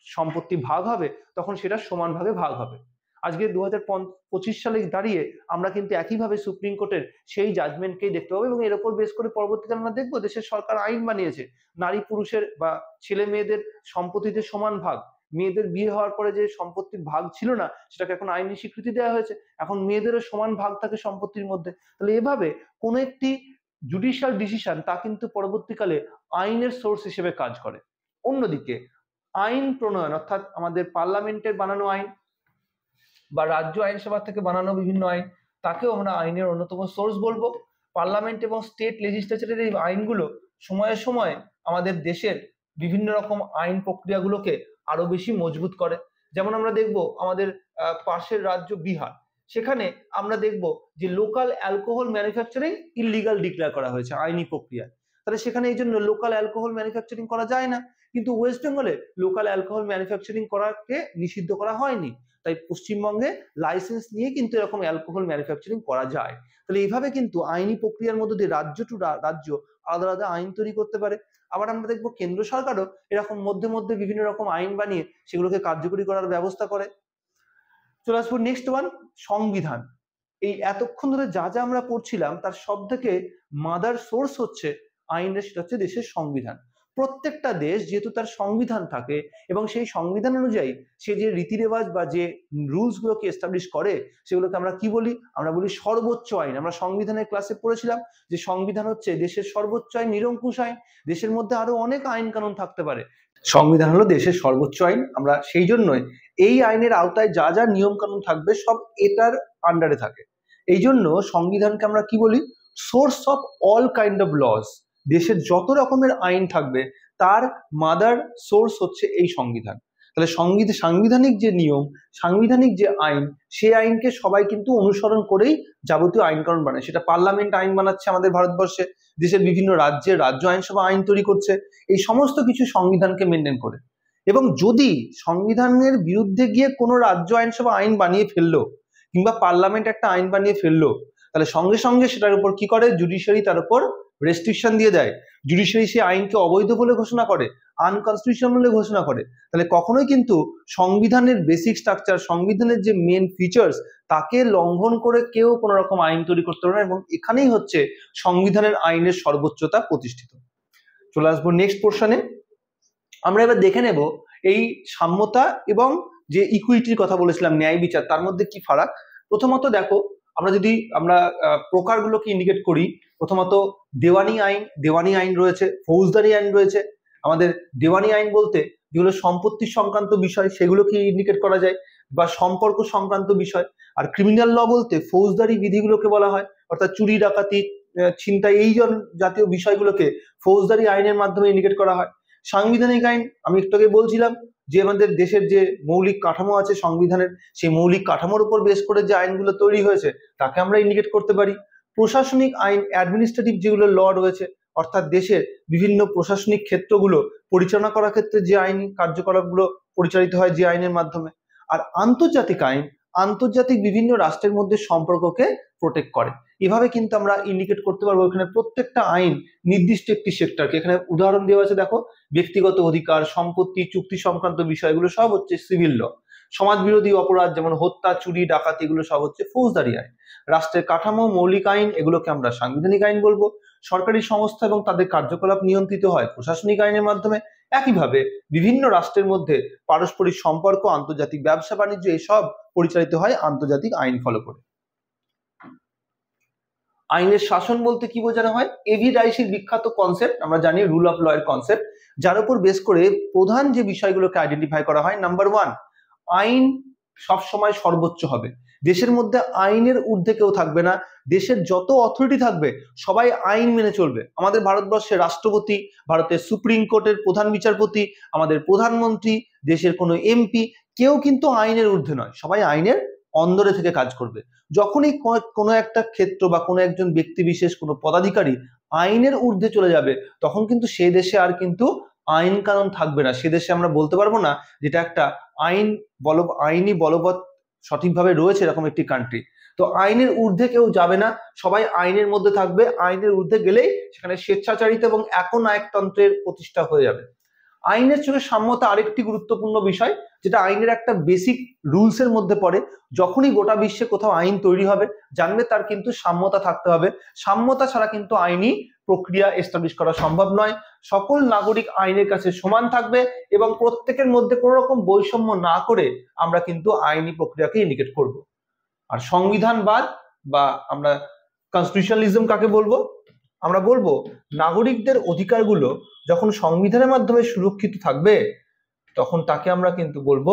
A: সম্পত্তি ভাগ হবে তখন সেটা সমান ভাগে ভাগ হবে। আজকে 2025 সালে দাঁড়িয়ে আমরা কিন্তু একইভাবে সুপ্রিম কোর্টের সেই জাজমেন্টকেই দেখতে পাবো, এবং এর উপর বেস করে পরবর্তীকালে আমরা দেখবো দেশের সরকার আইন বানিয়েছে নারী পুরুষের বা ছেলে মেয়েদের সম্পত্তিতে সমান ভাগ। মেয়েদের বিয়ে হওয়ার পরে যে সম্পত্তির ভাগ ছিল না সেটাকে এখন আইনি স্বীকৃতি দেওয়া হয়েছে, এখন মেয়েদেরও সমান ভাগ থাকে সম্পত্তির মধ্যে। তাহলে এভাবে কোন একটি জুডিশিয়াল ডিসিশন তা কিন্তু পরবর্তীকালে আইনের সোর্স হিসেবে কাজ করে। অন্যদিকে আইন প্রণয়ন, অর্থাৎ আমাদের পার্লামেন্টের বানানো আইন বা রাজ্য আইনসভা থেকে বানানো বিভিন্ন আইন, তাকেও আমরা আইনের অন্যতম সোর্স বলবো। পার্লামেন্ট এবং স্টেট লেজিসলেচারের এই আইনগুলো সময়ে সময়ে আমাদের দেশের বিভিন্ন রকম আইন প্রক্রিয়াগুলোকে আরো বেশি মজবুত করে। যেমন আমরা দেখব আমাদের পাশের রাজ্য বিহার, সেখানে আমরা দেখব যে local alcohol manufacturing illegal declare করা হয়েছে আইনি প্রক্রিয়ায়। তাহলে সেখানে এই জন্য লোকাল অ্যালকোহল ম্যানুফ্যাকচারিং করা যায় না, কিন্তু ওয়েস্ট বেঙ্গলে লোকাল অ্যালকোহল ম্যানুফ্যাকচারিং করাকে নিষিদ্ধ করা হয়নি। তাই পশ্চিমবঙ্গে লাইসেন্স নিয়ে কিন্তু এরকম অ্যালকোহল ম্যানুফ্যাকচারিং করা যায়। তাহলে এইভাবে কিন্তু আইনি প্রক্রিয়ার মধ্যে দিয়ে রাজ্য টু রাজ্য আলাদা আলাদা আইন তৈরি করতে পারে। আবার আমরা দেখবো কেন্দ্র সরকারও এরকম মধ্যে মধ্যে বিভিন্ন রকম আইন বানিয়ে সেগুলোকে কার্যকরী করার ব্যবস্থা করে। চলে আসবো নেক্সট ওয়ান, সংবিধান। এই এতক্ষণ ধরে যা যা আমরা পড়ছিলাম তার সব থেকে মাদার সোর্স হচ্ছে আইনের, সেটা হচ্ছে দেশের সংবিধান। প্রত্যেকটা দেশ যেহেতু তার সংবিধান থাকে এবং সেই সংবিধান অনুযায়ী সে যে রীতি রেওয়াজ বা যে রুলস গুলোকে এস্টাবলিশ করে সেগুলোকে আমরা কি বলি? আমরা বলি সর্বোচ্চ আইন। আমরা সংবিধানের ক্লাসে পড়েছিলাম যে সংবিধান হচ্ছে দেশের সর্বোচ্চ আইন, নিরঙ্কুশ আইন। দেশের মধ্যে আরো অনেক আইন কানুন থাকতে পারে, সংবিধান হলো দেশের সর্বোচ্চ আইন। আমরা সেই জন্যই এই আইনের আওতায় যা যা নিয়ম কানুন থাকবে সব এটার আন্ডারে থাকে। এই জন্য সংবিধানকে আমরা কি বলি? Source of all kind of laws. দেশের যত রকমের আইন থাকবে তার মাদার সোর্স হচ্ছে এই সংবিধান। তাহলে সাংবিধানিক যে নিয়ম, সাংবিধানিক যে আইন, সেই আইনকে সবাই কিন্তু অনুসরণ করেই যাবতীয় আইন কানুন বানায়। সেটা পার্লামেন্ট আইন বানাচ্ছে আমাদের ভারতবর্ষে, দেশের বিভিন্ন রাজ্যে রাজ্য আইনসভা আইন তৈরি করছে, এই সমস্ত কিছু সংবিধানকে মেনটেন করে। এবং যদি সংবিধানের বিরুদ্ধে গিয়ে কোনো রাজ্য আইনসভা আইন বানিয়ে ফেললো কিংবা পার্লামেন্ট একটা আইন বানিয়ে ফেললো, তাহলে সঙ্গে সঙ্গে সেটার উপর কি করে, জুডিশিয়ারি তার উপর রেস্ট্রিকশন দিয়ে দেয়। জুডিশিয়ারি সেই আইনকে অবৈধ বলে ঘোষণা করে, আনকনস্টিটিউশনাল বলে ঘোষণা করে। তাহলে কখনোই কিন্তু সংবিধানের বেসিক স্ট্রাকচার, সংবিধানের যে মেন ফিচার্স, তাকে লঙ্ঘন করে কেউ কোনো রকম আইন তৈরি করতে পারে না। এবং এখানেই হচ্ছে সংবিধানের আইনের সর্বোচ্চতা প্রতিষ্ঠিত। চলে আসবো নেক্সট পোর্শনে। আমরা এবার দেখে নেব এই সাম্যতা এবং যে ইকুইটির কথা বলেছিলাম, ন্যায় বিচার, তার মধ্যে কি ফারাক। প্রথমত দেখো, আমরা প্রকারগুলোকে ইন্ডিকেট করি। প্রথমত দেওয়ানি আইন রয়েছে, ফৌজদারি আইন রয়েছে। আমাদের দেওয়ানি আইন বলতে যেগুলো সম্পত্তি সংক্রান্ত বিষয় সেগুলোকে ইন্ডিকেট করা যায়, বা সম্পর্ক সংক্রান্ত বিষয়। আর ক্রিমিনাল ল বলতে ফৌজদারি বিধিগুলোকে বলা হয়, অর্থাৎ চুরি, ডাকাতি, ছিনতাই, এই জাতীয় বিষয়গুলোকে ফৌজদারি আইনের মাধ্যমে ইন্ডিকেট করা হয়। সাংবিধানিক আইন, আমি একটু আগে বলছিলাম যে আমাদের দেশের যে মৌলিক কাঠামো আছে সংবিধানের, সেই মৌলিক কাঠামোর উপর বেস করে যে আইনগুলো তৈরি হয়েছে তাকে আমরা ইন্ডিকেট করতে পারি। প্রশাসনিক আইন, অ্যাডমিনিস্ট্রেটিভ যেগুলো ল রয়েছে, অর্থাৎ দেশের বিভিন্ন প্রশাসনিক ক্ষেত্রগুলো পরিচালনা করার ক্ষেত্রে যে আইন কার্যকলাপগুলো পরিচালিত হয় যে আইনের মাধ্যমে। আর আন্তর্জাতিক আইন, আন্তর্জাতিক বিভিন্ন রাষ্ট্রের মধ্যে সম্পর্ককে প্রোটেক্ট করে। এভাবে কিন্তু আমরা ইন্ডিকেট করতে পারবো। এখানে প্রত্যেকটা আইন নির্দিষ্ট একটি সেক্টরকে, এখানে উদাহরণ দেওয়া আছে দেখো, ব্যক্তিগত অধিকার, সম্পত্তি, চুক্তি সংক্রান্ত বিষয়গুলো সব হচ্ছে সিভিল ল। সমাজ বিরোধী অপরাধ যেমন হত্যা, চুরি, ডাকাতি, এগুলো সব হচ্ছে ফৌজদারি আইন। রাষ্ট্রের কাঠামো, মৌলিক আইন, এগুলোকে আমরা সাংবিধানিক আইন বলবো। সরকারি সংস্থা এবং তাদের কার্যকলাপ নিয়ন্ত্রিত হয় প্রশাসনিক আইনের মাধ্যমে। একইভাবে বিভিন্ন রাষ্ট্রের মধ্যে পারস্পরিক সম্পর্ক, আন্তর্জাতিক ব্যবসা বাণিজ্য, এসব পরিচালিত হয় আন্তর্জাতিক আইন ফলো করে। আইনের শাসন বলতে কি বোঝানো হয়? এভি রাইসের বিখ্যাত কনসেপ্ট আমরা জানি, রুল অফ ল এর কনসেপ্ট, যার উপর বেস করে প্রধান যে বিষয়গুলোকে আইডেন্টিফাই করা হয়। নাম্বার 1, আইন সবসময় সর্বোচ্চ হবে। দেশের মধ্যে আইনের ঊর্ধ্বে কেউ থাকবে না। দেশের যত অথরিটি থাকবে সবাই আইন মেনে চলবে। আমাদের ভারতবর্ষের রাষ্ট্রপতি, ভারতের সুপ্রিম কোর্টের প্রধান বিচারপতি, আমাদের প্রধানমন্ত্রী, দেশের কোনো এমপি, কেউ কিন্তু আইনের ঊর্ধ্বে নয়, সবাই আইনের অন্দরে থেকে কাজ করবে। যখনই কোনো একটা ক্ষেত্র বা কোনো একজন ব্যক্তি বিশেষ, কোনো পদাধিকারী আইনের ঊর্ধ্বে চলে যাবে, তখন কিন্তু সে দেশে আর কিন্তু আইন কানুন থাকবে না। সে দেশে আমরা বলতে পারবো না যেটা একটা আইনি বলবৎ সঠিকভাবে রয়েছে এরকম একটি কান্ট্রি। তো আইনের ঊর্ধ্বে কেউ যাবে না, সবাই আইনের মধ্যে থাকবে। আইনের ঊর্ধ্বে গেলেই সেখানে স্বেচ্ছাচারিতা এবং একনায়কতন্ত্রের প্রতিষ্ঠা হয়ে যাবে। আইনের সঙ্গে সাম্যতা আরেকটি গুরুত্বপূর্ণ বিষয়, যেটা আইনের একটা বেসিক রুলস এর মধ্যে পড়ে। যখনই গোটা বিশ্বে কোথাও আইন তৈরি হবে, জানবে তার কিন্তু সাম্যতা থাকতে হবে। সাম্যতা ছাড়া কিন্তু আইনি প্রক্রিয়া এস্টাবলিশ করা সম্ভব নয়। সকল নাগরিক আইনের কাছে সমান থাকবে এবং প্রত্যেকের মধ্যে কোনো রকম বৈষম্য না করে আমরা কিন্তু আইনি প্রক্রিয়াকে ইন্ডিকেট করব। আর সংবিধানবাদ বা আমরা কনস্টিটিউশনালিজম কাকে বলবো? আমরা বলবো নাগরিকদের অধিকারগুলো যখন সংবিধানের মাধ্যমে সুরক্ষিত থাকবে, তখন তাকে আমরা কিন্তু বলবো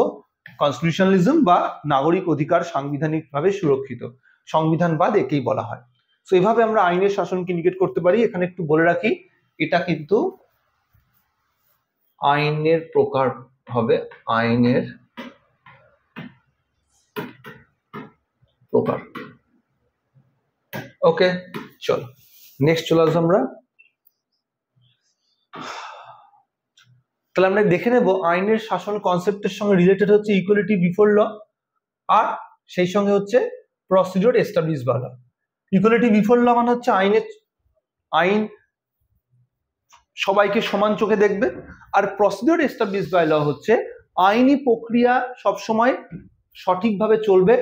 A: কনস্টিটিউশনালিজম বা নাগরিক অধিকার সাংবিধানিকভাবে সুরক্ষিত। সংবিধানবাদ একেই বলা হয়। তো এইভাবে আমরা আইনের শাসনকে ইন্ডিকেট করতে পারি। এখানে একটু বলে রাখি, এটা কিন্তু আইনের প্রকার হবে, আইনের প্রকার। ওকে, চলো নেক্সট চলে আসবো আমরা। তাহলে আমরা দেখে নেব আইনের শাসন কনসেপ্টের সঙ্গে রিলেটেড হচ্ছে ইকুয়ালিটি বিফোর ল, আর সেই সঙ্গে হচ্ছে procedure establish by law. Equality before law মানে হচ্ছে আইন সবাইকে সমান চোখে দেখবে, আর প্রসিডিওর এস্টাবলিশ বাই ল হচ্ছে আইনি প্রক্রিয়া সবসময় সঠিকভাবে চলবে,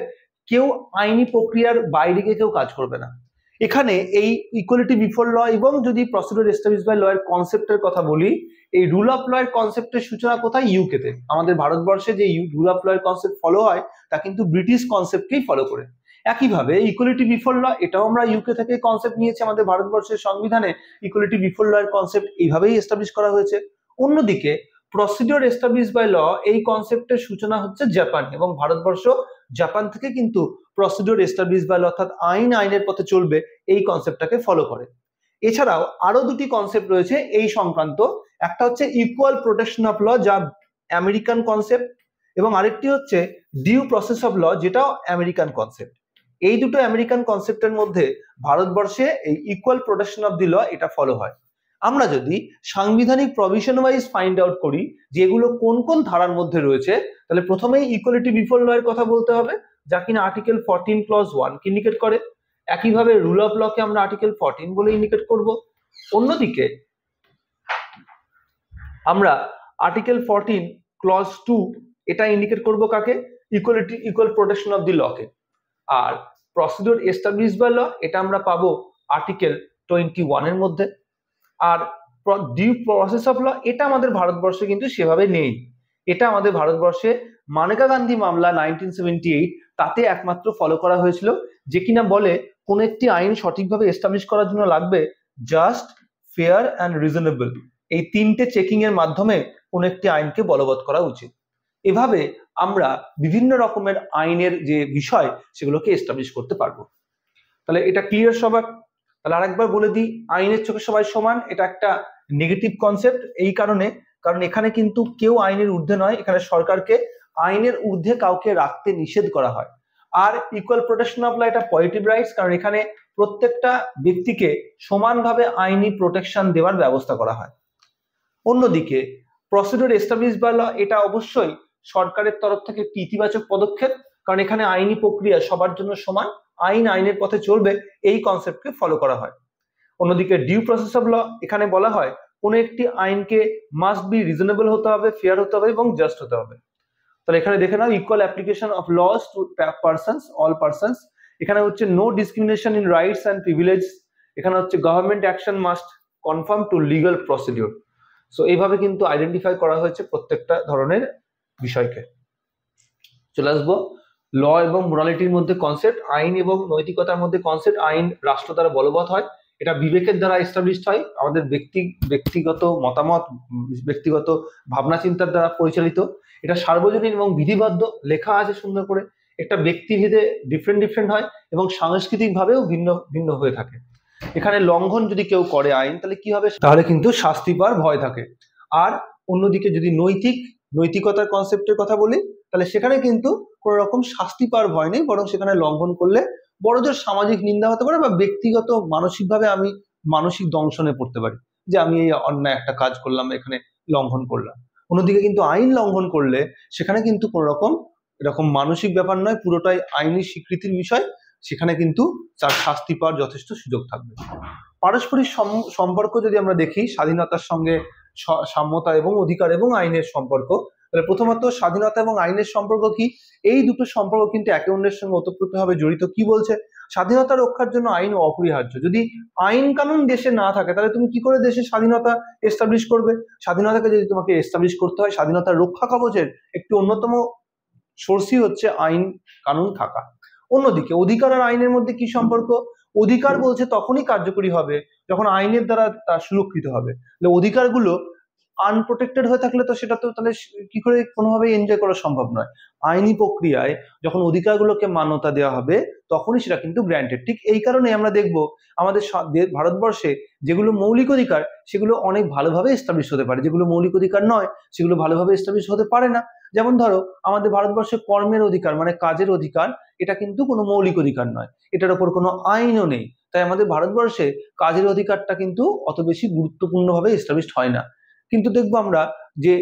A: কেউ আইনি প্রক্রিয়ার বাইরে গিয়ে কেউ কাজ করবে না। এখানে এই ইকুয়ালিটি বিফোর ল এবং যদি প্রসিডিওর এস্টাবলিশ বাই ল এর কনসেপ্টের কথা বলি, এই রুল অফ ল এর কনসেপ্টের সূচনা কোথায়? ইউকেতে। আমাদের ভারতবর্ষে যে রুল অফ ল এর কনসেপ্ট ফলো হয় তা কিন্তু ব্রিটিশ কনসেপ্টকেই ফলো করে। একইভাবে ইকুয়ালিটি বিফোর ল, এটাও আমরা ইউকে থেকে কনসেপ্ট নিয়েছি। আমাদের ভারতবর্ষের সংবিধানে ইকুয়ালিটি বিফোর ল এর কনসেপ্ট এইভাবেই এস্টাবলিশ করা হয়েছে। অন্যদিকে প্রসিডিওর এস্টাবলিশ বাই ল, এই কনসেপ্টের সূচনা হচ্ছে জাপান, এবং ভারতবর্ষ জাপান থেকে কিন্তু প্রসিডিওর এস্টাবলিশ বাই ল অর্থাৎ আইন আইনের পথে চলবে এই কনসেপ্টটাকে ফলো করে। এছাড়াও আরো দুটি কনসেপ্ট রয়েছে এই সংক্রান্ত, একটা হচ্ছে ইকুয়াল প্রোটেকশন অফ ল, যা আমেরিকান কনসেপ্ট, এবং আরেকটি হচ্ছে ডিউ প্রসেস অফ ল, যেটাও আমেরিকান কনসেপ্ট। এই দুটো আমেরিকান কনসেপ্টের মধ্যে ভারতবর্ষে এই ইকুয়াল প্রোটেকশন অফ দি ল এটা ফলো হয়। আমরা যদি সাংবিধানিক প্রভিশন ওয়াইজ ফাইন্ড আউট করি যে এগুলো কোন কোন ধারার মধ্যে রয়েছে, তাহলে প্রথমেই ইকুয়ালিটি বিফোর ল এর কথা বলতে হবে, যা কিনা আর্টিকেল 14 ক্লজ 1 কে ইন্ডিকেট করে। একইভাবে রুল অফ ল কে আমরা আর্টিকেল 14 বলে ইন্ডিকেট করব। অন্যদিকে আমরা আর্টিকেল 14 ক্লজ 2 এটা ইন্ডিকেট করব কাকে? Equality equal protection of the law কে। আর প্রসিডিওর এস্টাবলিশ বাই ল এটা আমরা পাবো আর্টিকেল 21 এর মধ্যে। আর ডিউ প্রসেস অফ ল এটা আমাদের ভারতবর্ষে কিন্তু সেভাবে নেই। এটা আমাদের ভারতবর্ষে মানেকা গান্ধী মামলা 1978 তাতে একমাত্র ফলো করা হয়েছিল, যে কিনা বলে কোন একটি আইন সঠিকভাবে এস্টাবলিশ করার জন্য লাগবে জাস্ট, ফেয়ার অ্যান্ড রিজনেবল, এই তিনটে চেকিং এর মাধ্যমে কোন একটি আইনকে বলবৎ করা উচিত। এভাবে আমরা বিভিন্ন রকমের আইনের যে বিষয় সেগুলোকে এস্টাবলিশ করতে পারবো। তাহলে এটা ক্লিয়ার সবার? তাহলে আরেকবার বলে দিই, আইনের চোখে সবাই সমান এটা একটা নেগেটিভ কনসেপ্ট, এই কারণ এখানে কিন্তু কেউ আইনের ঊর্ধ্বে নয়, এখানে সরকারকে আইনের ঊর্ধ্বে কাউকে রাখতে নিষেধ করা হয়। আর ইকুয়াল প্রোটেকশন অফ ল এটা পজিটিভ রাইটস, কারণ এখানে প্রত্যেকটা ব্যক্তিকে সমানভাবে আইনি প্রোটেকশন দেওয়ার ব্যবস্থা করা হয়। অন্যদিকে প্রসিডিওর এস্টাবলিশ বাই ল এটা অবশ্যই সরকারের তরফ থেকে একটি ইতিবাচক পদক্ষেপ, কারণ এখানে আইনি প্রক্রিয়া সবার জন্য সমান, আইন আইনের পথে চলবে এই কনসেপ্টকে ফলো করা হয়। অন্যদিকে ডিউ প্রসেস অফ ল এখানে বলা হয় কোন একটি আইনকে মাস্ট বি রিজনেবল হতে হবে, ফেয়ার হতে হবে এবং জাস্ট হতে হবে। তাহলে এখানে দেখে নাও equal application of laws to persons, all persons. এখানে হচ্ছে no discrimination in rights and privilege. এখানে হচ্ছে government action must confirm to legal procedure. So এইভাবে কিন্তু আইডেন্টিফাই করা হয়েছে প্রত্যেকটা ধরনের বিষয়কে। চলে আসবো ল এবং মোরালিটির মধ্যে কনসেপ্ট, আইন এবং নৈতিকতার মধ্যে কনসেপ্ট। আইন রাষ্ট্র দ্বারা বলবৎ হয়, এটা বিবেকের দ্বারা এস্টাবলিশড হয়, আমাদের ব্যক্তিগত মতামত, ব্যক্তিগত ভাবনা চিন্তার দ্বারা পরিচালিত। এটা সার্বজনীন এবং বিধিবদ্ধ, লেখা আছে সুন্দর করে। একটা ব্যক্তিভেদে ডিফারেন্ট হয় এবং সাংস্কৃতিক ভাবেও ভিন্ন ভিন্ন হয়ে থাকে। এখানে লঙ্ঘন যদি কেউ করে আইন, তাহলে কি হবে? তাহলে কিন্তু শাস্তি পাওয়ার ভয় থাকে। আর অন্যদিকে যদি নৈতিকতার কনসেপ্টের কথা বলি, তাহলে সেখানে কিন্তু কোনো রকম শাস্তি পাওয়ার ভয় নেই, বরং সেখানে লঙ্ঘন করলে বড়জোর সামাজিক নিন্দা হতে পারে বা ব্যক্তিগত মানসিকভাবে আমি মানসিক দংশনে পড়তে পারি যে আমি এই অন্যায় একটা কাজ করলাম, এখানে লঙ্ঘন করলাম। অন্যদিকে কিন্তু আইন লঙ্ঘন করলে সেখানে কিন্তু কোনো রকম এরকম মানসিক ব্যাপার নয়, পুরোটাই আইনি স্বীকৃতির বিষয়, সেখানে কিন্তু তার শাস্তি পাওয়ার যথেষ্ট সুযোগ থাকবে। পারস্পরিক সম্পর্ক যদি আমরা দেখি, স্বাধীনতার সঙ্গে সাম্যতা এবং অধিকার এবং আইনের সম্পর্ক, তাহলে প্রথমত স্বাধীনতা এবং আইনের সম্পর্ক কি? এই দুটো সম্পর্ক কিন্তু একে অন্যের সঙ্গে ওতপ্রোতভাবে জড়িত। কি বলছে? স্বাধীনতা রক্ষার জন্য আইন অপরিহার্য। যদি আইন কানুন দেশে না থাকে, তাহলে তুমি কি করে দেশে স্বাধীনতা এস্টাবলিশ করবে? স্বাধীনতাকে যদি তোমাকে এস্টাবলিশ করতে হয়, স্বাধীনতার রক্ষা কবচের একটি অন্যতম সোর্সই হচ্ছে আইন কানুন থাকা। অন্যদিকে অধিকার আর আইনের মধ্যে কি সম্পর্ক? অধিকার বলছে তখনই কার্যকরী হবে যখন আইনের দ্বারা তা সুরক্ষিত হবে। অধিকারগুলো আনপ্রোটেক্টেড হয়ে থাকলে তো সেটা তো তাহলে কি করে কোনোভাবেই এনজয় করা সম্ভব নয়। আইনি প্রক্রিয়ায় যখন অধিকারগুলোকে মান্যতা দেওয়া হবে তখনই সেটা কিন্তু গ্র্যান্টেড। ঠিক এই কারণে আমরা দেখব আমাদের ভারতবর্ষে যেগুলো মৌলিক অধিকার সেগুলো অনেক ভালোভাবে এস্টাবলিশ হতে পারে, যেগুলো মৌলিক অধিকার নয় সেগুলো ভালোভাবে এস্টাবলিশ হতে পারে না। যেমন ধরো আমাদের ভারতবর্ষে কর্মের অধিকার মানে কাজের অধিকার, এটা কিন্তু কোনো মৌলিক অধিকার নয়, এটার ওপর কোনো আইনও নেই। তাই আমাদের ভারতবর্ষে কাজের অধিকারটা কিন্তু অত বেশি গুরুত্বপূর্ণভাবে এস্টাবলিশ হয় না। কিন্তু দেখবো আমরা যে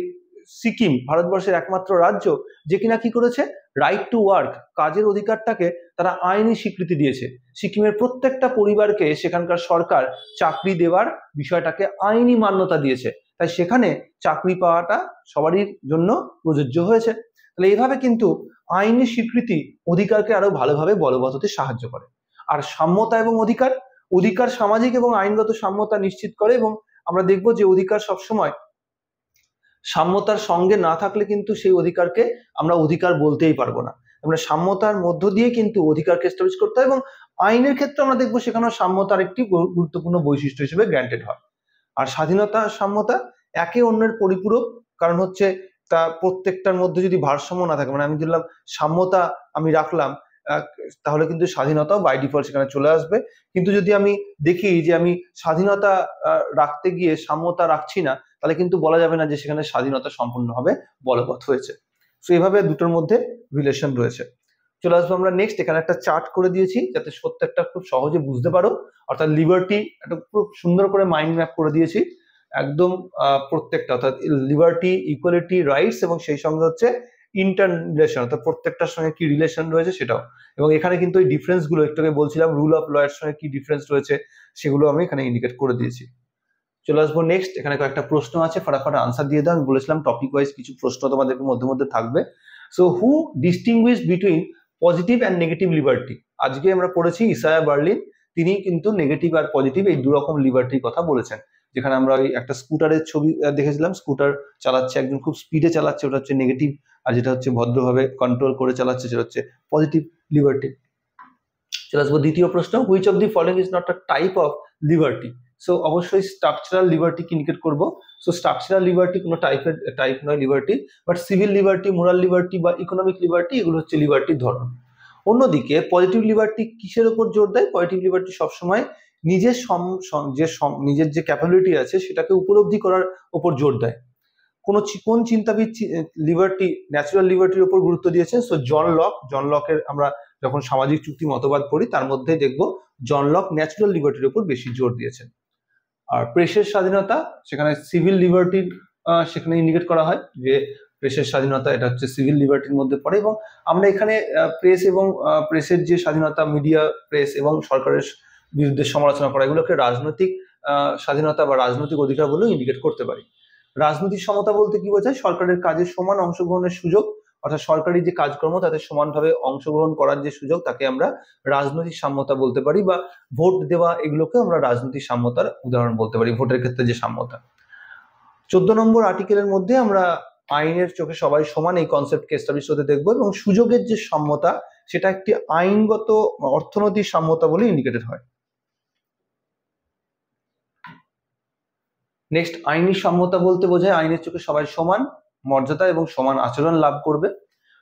A: সিকিম ভারতবর্ষের একমাত্র রাজ্য যে কিনা কি করেছে, রাইট টু ওয়ার্ক কাজের অধিকারটাকে তারা আইনি স্বীকৃতি দিয়েছে। সিকিমের প্রত্যেকটা পরিবারকে সেখানকার সরকার চাকরি দেওয়ার বিষয়টাকে আইনি মান্যতা দিয়েছে, তাই সেখানে চাকরি পাওয়াটা সবারই জন্য প্রযোজ্য হয়েছে। তাহলে এইভাবে কিন্তু আইনি স্বীকৃতি অধিকারকে আরো ভালোভাবে বলবৎ হতে সাহায্য করে। আর সাম্যতা এবং অধিকার সামাজিক এবং আইনগত সাম্যতা নিশ্চিত করে, এবং আমরা দেখব যে অধিকার সবসময় সাম্যতার সঙ্গে না থাকলে কিন্তু সেই অধিকারকে আমরা অধিকার বলতেই পারবো না। আমরা সাম্যতার মধ্য দিয়ে কিন্তু অধিকারকে এস্টাবলিশ করতে হয়, এবং আইনের ক্ষেত্রে আমরা দেখবো সেখানেও সাম্যতার একটি গুরুত্বপূর্ণ বৈশিষ্ট্য হিসেবে গ্র্যান্টেড হয়। আর স্বাধীনতা সাম্যতা একে অন্যের পরিপূরক, কারণ হচ্ছে তা প্রত্যেকটার মধ্যে যদি ভারসাম্য না থাকে, মানে আমি দিলাম সাম্যতা আমি রাখলাম, তাহলে কিন্তু স্বাধীনতাও বাই ডিফল্ট সেখানে চলে আসবে। কিন্তু যদি আমি দেখি যে আমি স্বাধীনতা রাখতে গিয়ে সাম্যতা রাখছি না, তাহলে কিন্তু বলা যাবে না যে সেখানে স্বাধীনতা সম্পূর্ণভাবে বলবৎ হয়েছে। তো এইভাবে দুটোর মধ্যে রিলেশন রয়েছে। চলে আসবো আমরা নেক্সট। এখানে একটা চার্ট করে দিয়েছি যাতে প্রত্যেকটা খুব সহজে বুঝতে পারো। অর্থাৎ লিবার্টি একটা খুব সুন্দর করে মাইন্ড ম্যাপ করে দিয়েছি একদম প্রত্যেকটা, অর্থাৎ লিবার্টি, ইকুয়ালিটি, রাইটস এবং সেই সঙ্গে হচ্ছে ইন্টার রিলেশন, অর্থাৎ প্রত্যেকটার সঙ্গে কি রিলেশন রয়েছে সেটাও। এবং এখানে কিন্তু এই ডিফারেন্স গুলো একটু আগে বলছিলাম, রুল অফ ল এর সঙ্গে কি ডিফারেন্স রয়েছে সেগুলো আমি এখানে ইন্ডিকেট করে দিয়েছি। চলে আসবো নেক্সট। এখানে কয়েকটা প্রশ্ন আছে, ফটাফট আনসার দিয়ে দাও। আমি বলেছিলাম টপিক ওয়াইজ কিছু প্রশ্ন তোমাদের মধ্যে মধ্যে থাকবে। So who distinguish between positive and negative liberty? আজকে আমরা পড়েছি ইসায়া বার্লিন, তিনি কিন্তু নেগেটিভ আর পজিটিভ এই দু রকম লিবার্টির কথা বলেছেন। যেখানে আমরা ওই একটা স্কুটারের ছবি দেখেছিলাম, স্কুটার চালাচ্ছে একজন, খুব স্পিডে চালাচ্ছে, ওটা হচ্ছে নেগেটিভ, আর যেটা হচ্ছে ভদ্রভাবে কন্ট্রোল করে চালাচ্ছে সেটা হচ্ছে পজিটিভ লিবার্টি। চলে আসবো দ্বিতীয় প্রশ্ন, which of the following is not a type of liberty? So অবশ্যই স্ট্রাকচারাল লিবার্টি কি ইন্ডিকেট করবো। সো স্ট্রাকচারাল লিবার্টি কোনো টাইপ নয় liberty, but civil liberty, moral liberty বা ইকোনমিক লিবার্টি এগুলো হচ্ছে লিবার্টির ধরন। অন্যদিকে পজিটিভ লিবার্টি কিসের উপর জোর দেয়? পজিটিভ লিবার্টি সবসময় নিজের নিজের যে ক্যাপাবিলিটি আছে সেটাকে উপলব্ধি করার উপর জোর দেয়। কোন চিন্তাবিদ লিবার্টি, ন্যাচুরাল লিবার্টির উপর গুরুত্ব দিয়েছেন? সো জন লকের আমরা যখন সামাজিক চুক্তি মতবাদ পড়ি তার মধ্যে দেখবো জন লক ন্যাচুরাল লিবার্টির উপর বেশি জোর দিয়েছেন। আর প্রেসের স্বাধীনতা, সেখানে সিভিল লিবার্টির সেখানে ইন্ডিকেট করা হয় যে প্রেসের স্বাধীনতা এটা হচ্ছে সিভিল লিবার্টির মধ্যে পড়ে। এবং আমরা এখানে প্রেস এবং প্রেসের যে স্বাধীনতা, মিডিয়া, প্রেস এবং সরকারের বিরুদ্ধে সমালোচনা করা, এগুলোকে রাজনৈতিক স্বাধীনতা বা রাজনৈতিক অধিকার বলেও ইন্ডিকেট করতে পারি। রাজনৈতিক সমতা বলতে কি বোঝায়? সরকারের কাজে সমান অংশগ্রহণের সুযোগ, অর্থাৎ সরকারি যে কাজকর্ম তাতে সমানভাবে অংশগ্রহণ করার যে সুযোগ, তাকে আমরা রাজনৈতিক সাম্যতা বলতে পারি। বা ভোট দেওয়া, এগুলোকে আমরা রাজনৈতিক সাম্যতার উদাহরণ বলতে পারি, ভোটের ক্ষেত্রে যে সাম্যতা। 14 নম্বর আর্টিকেলের মধ্যে আমরা আইনের চোখে সবাই সমান এই কনসেপ্টকে এস্টাবলিশ হতে দেখবো, এবং সুযোগের যে সাম্যতা সেটা একটি আইনগত অর্থনৈতিক সাম্যতা বলে ইন্ডিকেটেড হয়। নেক্সট, আইনি সাম্যতা বলতে বোঝায় আইনের চোখে সবাই সমান মর্যাদা এবং সমান আচরণ লাভ করবে।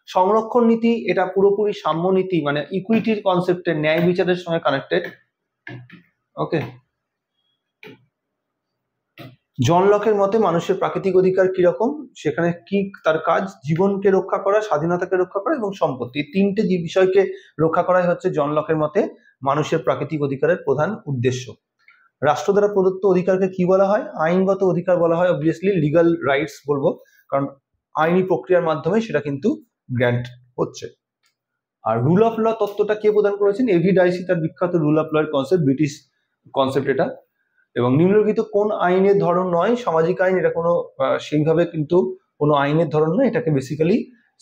A: সংরক্ষণ নীতি, এটা পুরোপুরি সাম্য নীতি, মানে ইকুইটির কনসেপ্টে ন্যায় বিচারের সঙ্গে কানেক্টেড। ওকে, জন লকের মতে মানুষের প্রাকৃতিক অধিকার কিরকম? সেখানে কি তার কাজ? জীবনকে রক্ষা করা, স্বাধীনতাকে রক্ষা করা এবং সম্পত্তি, তিনটে যে বিষয়কে রক্ষা করাই হচ্ছে জন লকের মতে মানুষের প্রাকৃতিক অধিকারের প্রধান উদ্দেশ্য। রাষ্ট্র দ্বারা প্রদত্ত অধিকারকে কি বলা হয়? আইনগত অধিকার বলা হয়। অবভিয়াসলি লিগাল রাইটস বলবো, কারণ আইনি প্রক্রিয়ার মাধ্যমে সেটা কিন্তু গ্র্যান্ট হচ্ছে। আর রুল অফ ল তত্ত্বটা কে প্রদান করেছেন? এভি ডাইসি, তার বিখ্যাত রুল অফ ল এর কনসেপ্ট, ব্রিটিশ কনসেপ্ট এটা। এবং নিম্নলিখিত কোন আইনের ধরন নয়? সামাজিক আইন, এটা কোনো সেইভাবে কিন্তু কোনো আইনের ধরন নয়, এটাকে বেসিক্যালি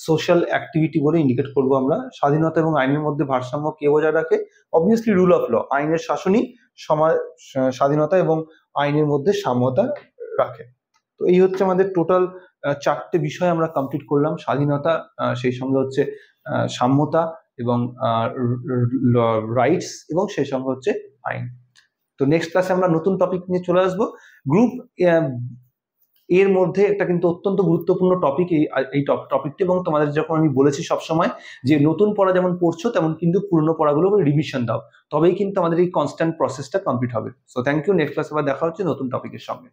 A: সোশ্যাল অ্যাক্টিভিটি বলে ইন্ডিকেট করবো আমরা। স্বাধীনতা এবং আইনের মধ্যে ভারসাম্য কে বজায় রাখে? অবভিয়াসলি রুল অফ ল, আইনের শাসনই স্বাধীনতা এবং আইনের মধ্যে সাম্যতা রাখে। তো এই হচ্ছে আমাদের টোটাল 4টে বিষয় আমরা কমপ্লিট করলাম, স্বাধীনতা, সেই সঙ্গে হচ্ছে সাম্যতা এবং রাইটস, এবং সেই সঙ্গে হচ্ছে আইন। তো নেক্সট ক্লাসে আমরা নতুন টপিক নিয়ে চলে আসবো। গ্রুপ এর মধ্যে একটা কিন্তু অত্যন্ত গুরুত্বপূর্ণ টপিক এই টপিকটি, এবং তোমাদের যখন আমি বলেছি সবসময় যে নতুন পড়া যেমন পড়ছো তেমন কিন্তু পুরনো পড়াগুলো রিভিশন দাও, তবেই কিন্তু আমাদের এই কনস্ট্যান্ট প্রসেসটা কমপ্লিট হবে। সো থ্যাংক ইউ, নেক্সট ক্লাসে আবার দেখা হচ্ছে নতুন টপিকের সঙ্গে।